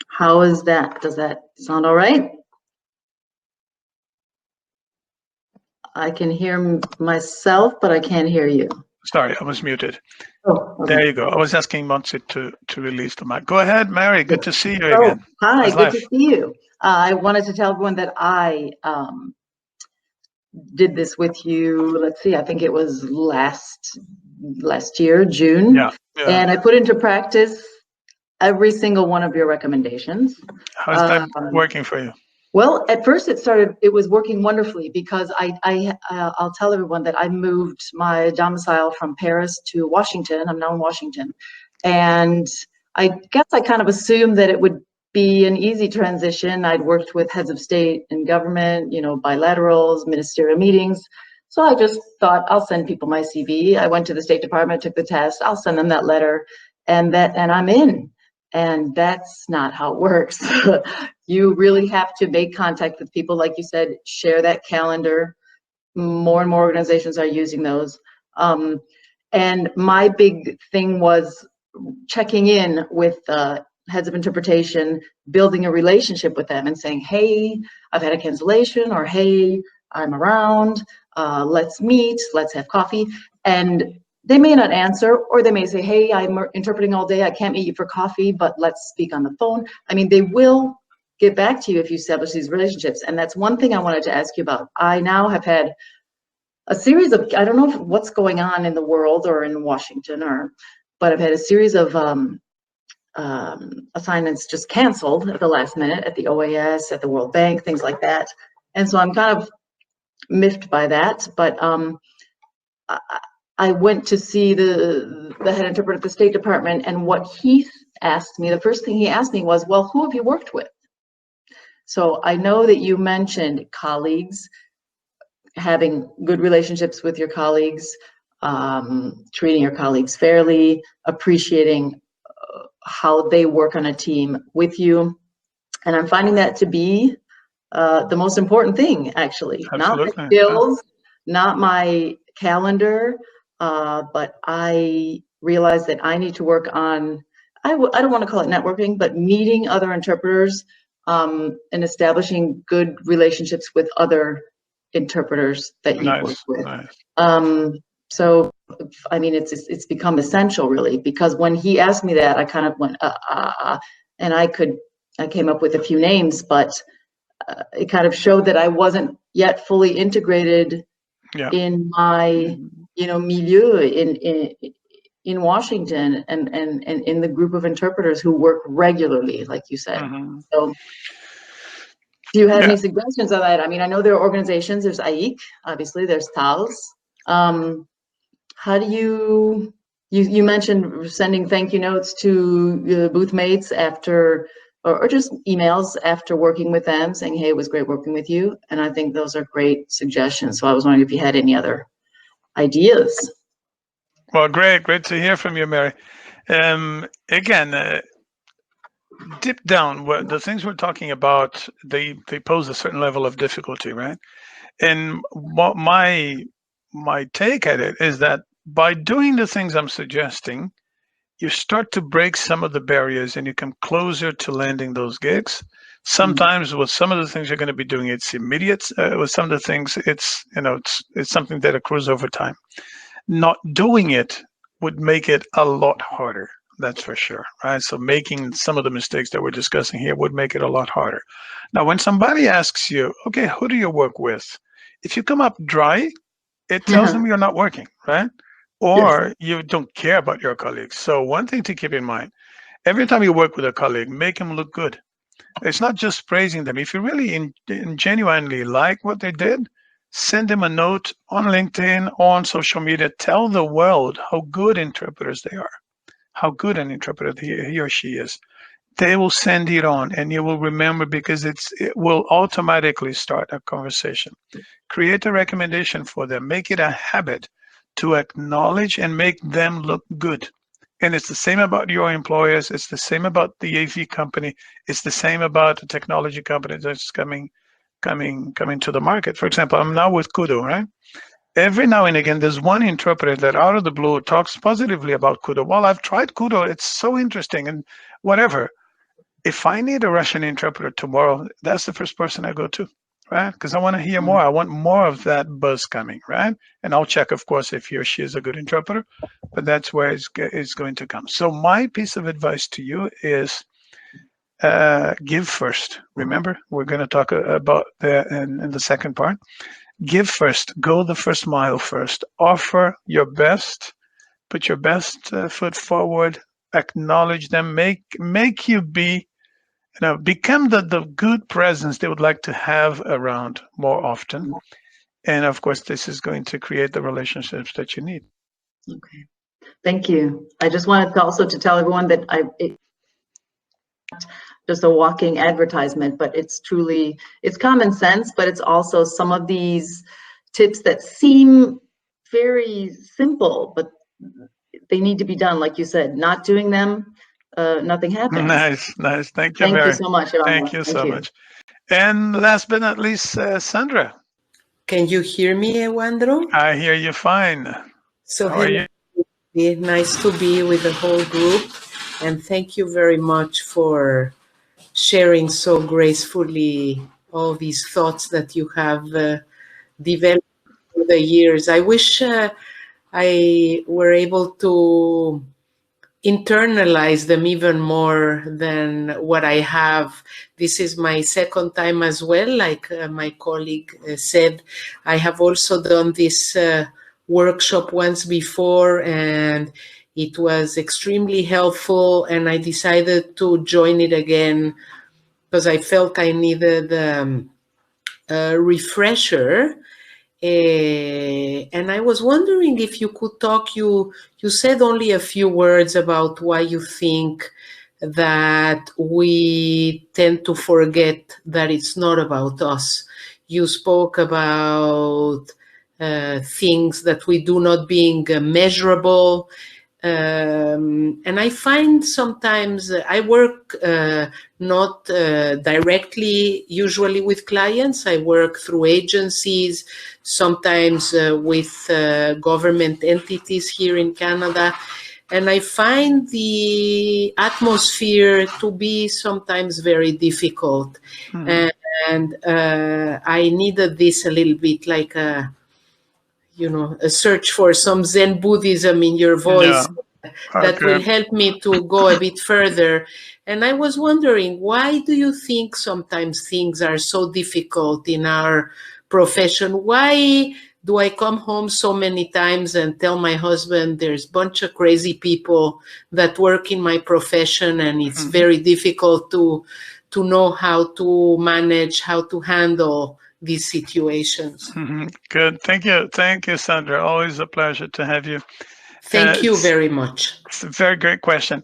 How is that? Does that sound all right? I can hear myself, but I can't hear you. Sorry, I was muted. Oh, okay. There you go. I was asking Montse to release the mic. Go ahead, Mary. Good to see you again. Hi, good to see you. I wanted to tell everyone that I did this with you. Let's see, I think it was last year, June. Yeah. And I put into practice every single one of your recommendations. How's that working for you? Well, at first it was working wonderfully because I'll tell everyone that I moved my domicile from Paris to Washington. I'm now in Washington. And I guess I kind of assumed that it would be an easy transition. I'd worked with heads of state and government, bilaterals, ministerial meetings. So I just thought I'll send people my CV. I went to the State Department, took the test. I'll send them that letter and I'm in. And that's not how it works. You really have to make contact with people. Like you said, share that calendar. More and more organizations are using those. And my big thing was checking in with heads of interpretation, building a relationship with them and saying, hey, I've had a cancellation, or hey, I'm around, let's meet, let's have coffee. And they may not answer, or they may say, hey, I'm interpreting all day, I can't meet you for coffee, but let's speak on the phone. I mean, they will get back to you if you establish these relationships. And that's one thing I wanted to ask you about. I now have had a series of, I don't know what's going on in the world or in Washington, but I've had a series of assignments just canceled at the last minute at the OAS, at the World Bank, things like that. And so I'm kind of miffed by that, but I went to see the head interpreter at the State Department, and what he asked me, the first thing he asked me was, well, who have you worked with? So I know that you mentioned colleagues, having good relationships with your colleagues, treating your colleagues fairly, appreciating how they work on a team with you. And I'm finding that to be the most important thing, actually. Absolutely. Not my skills, not my calendar, but I realize that I need to work on, I don't want to call it networking, but meeting other interpreters and establishing good relationships with other interpreters that you work with. Nice. So, I mean, it's become essential, really, because when he asked me that, I kind of went, and I came up with a few names, but it kind of showed that I wasn't yet fully integrated in my, milieu in Washington and in the group of interpreters who work regularly, like you said. Mm-hmm. So, do you have any suggestions on that? I mean, I know there are organizations. There's AIC, obviously. There's TALS. how do you mentioned sending thank you notes to booth mates after, or just emails after working with them saying, hey, it was great working with you. And I think those are great suggestions. So I was wondering if you had any other ideas. Well, great to hear from you, Mary. Again, deep down, the things we're talking about, they pose a certain level of difficulty, right? And what my take at it is that by doing the things I'm suggesting, you start to break some of the barriers and you come closer to landing those gigs. Sometimes with some of the things you're going to be doing, it's immediate. With some of the things, it's something that accrues over time. Not doing it would make it a lot harder. That's for sure, right? So making some of the mistakes that we're discussing here would make it a lot harder. Now, when somebody asks you, okay, who do you work with? If you come up dry, it tells them you're not working, right? Or you don't care about your colleagues. So one thing to keep in mind, every time you work with a colleague, make them look good. It's not just praising them. If you really genuinely like what they did, send them a note on LinkedIn, on social media. Tell the world how good interpreters they are, how good an interpreter he or she is. They will send it on and you will remember, because it will automatically start a conversation. Create a recommendation for them. Make it a habit to acknowledge and make them look good. And it's the same about your employers. It's the same about the AV company. It's the same about a technology company that's coming to the market. For example, I'm now with Kudo, right? Every now and again, there's one interpreter that out of the blue talks positively about Kudo. Well, I've tried Kudo. It's so interesting and whatever. If I need a Russian interpreter tomorrow, that's the first person I go to, right? Because I want to hear more. I want more of that buzz coming, right? And I'll check, of course, if he or she is a good interpreter, but that's where it's going to come. So my piece of advice to you is give first. Remember, we're going to talk about that in the second part. Give first. Go the first mile first. Offer your best. Put your best foot forward. Acknowledge them. Make you be, become the good presence they would like to have around more often. And of course, this is going to create the relationships that you need. Okay, thank you. I just wanted to also to tell everyone that it's just a walking advertisement, but it's common sense, but it's also some of these tips that seem very simple, but they need to be done. Like you said, not doing them, nothing happens. Nice. Thank you, Thank Mary. you so much. Ivana. Thank you so much. And last but not least, Sandra. Can you hear me, Ewandro? I hear you fine. So how are you? Nice to be with the whole group. And thank you very much for sharing so gracefully all these thoughts that you have developed over the years. I wish I were able to internalize them even more than what I have. This is my second time as well. Like my colleague said, I have also done this workshop once before, and it was extremely helpful, and I decided to join it again because I felt I needed a refresher. And I was wondering if you could talk, you said only a few words about why you think that we tend to forget that it's not about us. You spoke about things that we do not being measurable. And I find sometimes I work not directly usually with clients. I work through agencies, sometimes with government entities here in Canada. And I find the atmosphere to be sometimes very difficult. And I needed this a little bit like a search for some Zen Buddhism in your voice that will help me to go a bit further. And I was wondering, why do you think sometimes things are so difficult in our profession? Why do I come home so many times and tell my husband there's a bunch of crazy people that work in my profession, and it's very difficult to know how to manage, how to handle these situations. Good. Thank you, Sandra. Always a pleasure to have you. Thank you very much. It's a very great question,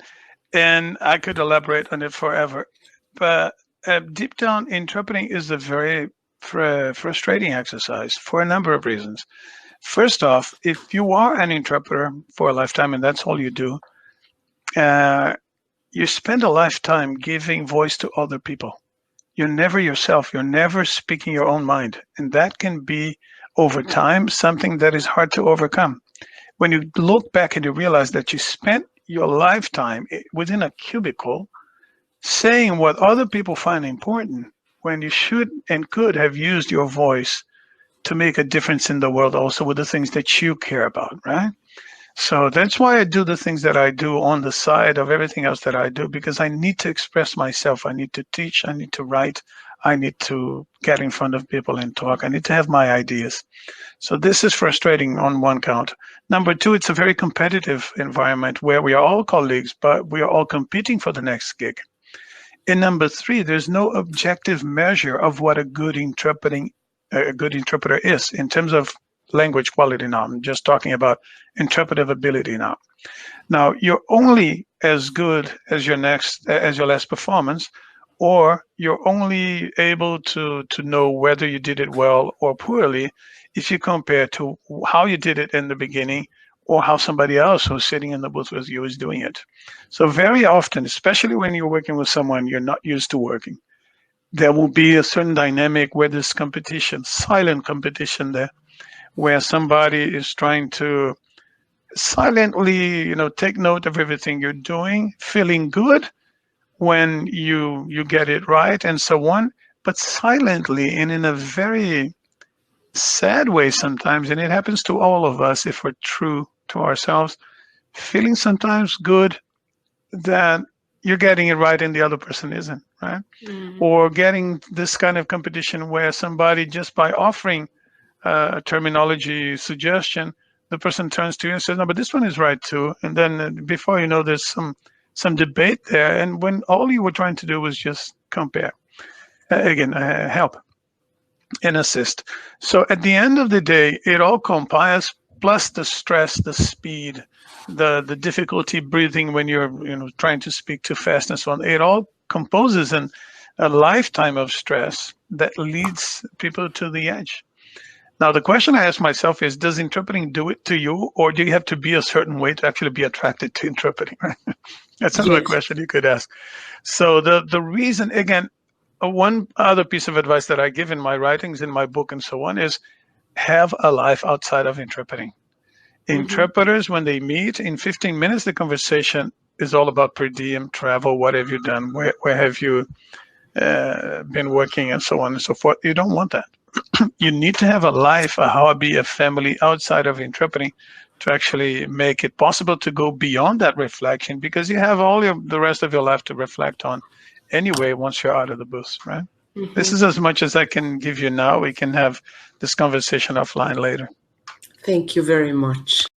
and I could elaborate on it forever. But deep down, interpreting is a very frustrating exercise for a number of reasons. First off, if you are an interpreter for a lifetime and that's all you do, you spend a lifetime giving voice to other people. You're never yourself. You're never speaking your own mind. And that can be, over time, something that is hard to overcome. When you look back and you realize that you spent your lifetime within a cubicle saying what other people find important, when you should and could have used your voice to make a difference in the world also with the things that you care about, right? So that's why I do the things that I do on the side of everything else that I do, because I need to express myself. I need to teach, I need to write, I need to get in front of people and talk. I need to have my ideas. So this is frustrating on one count. Number two, it's a very competitive environment where we are all colleagues, but we are all competing for the next gig. And number three, there's no objective measure of what a good interpreter is in terms of language quality now. I'm just talking about interpretive ability now. Now, you're only as good as your last performance, or you're only able to know whether you did it well or poorly if you compare to how you did it in the beginning or how somebody else who's sitting in the booth with you is doing it. So very often, especially when you're working with someone you're not used to working, there will be a certain dynamic where there's competition, silent competition there, where somebody is trying to silently, take note of everything you're doing, feeling good when you get it right and so on, but silently and in a very sad way sometimes, and it happens to all of us if we're true to ourselves, feeling sometimes good that you're getting it right and the other person isn't, right? Mm-hmm. Or getting this kind of competition where somebody, just by offering a terminology suggestion, the person turns to you and says, no, but this one is right too. And then before you know, there's some debate there. And when all you were trying to do was just compare, help and assist. So at the end of the day, it all compiles, plus the stress, the speed, the difficulty breathing when you're trying to speak too fast and so on. It all composes a lifetime of stress that leads people to the edge. Now, the question I ask myself is, does interpreting do it to you, or do you have to be a certain way to actually be attracted to interpreting? That's another question you could ask. So the reason, again, one other piece of advice that I give in my writings, in my book and so on, is have a life outside of interpreting. Mm-hmm. Interpreters, when they meet, in 15 minutes, the conversation is all about per diem, travel, what have you done, where have you been working, and so on and so forth. You don't want that. You need to have a life, a hobby, a family outside of interpreting to actually make it possible to go beyond that reflection, because you have the rest of your life to reflect on anyway once you're out of the booth, right? Mm-hmm. This is as much as I can give you now. We can have this conversation offline later. Thank you very much.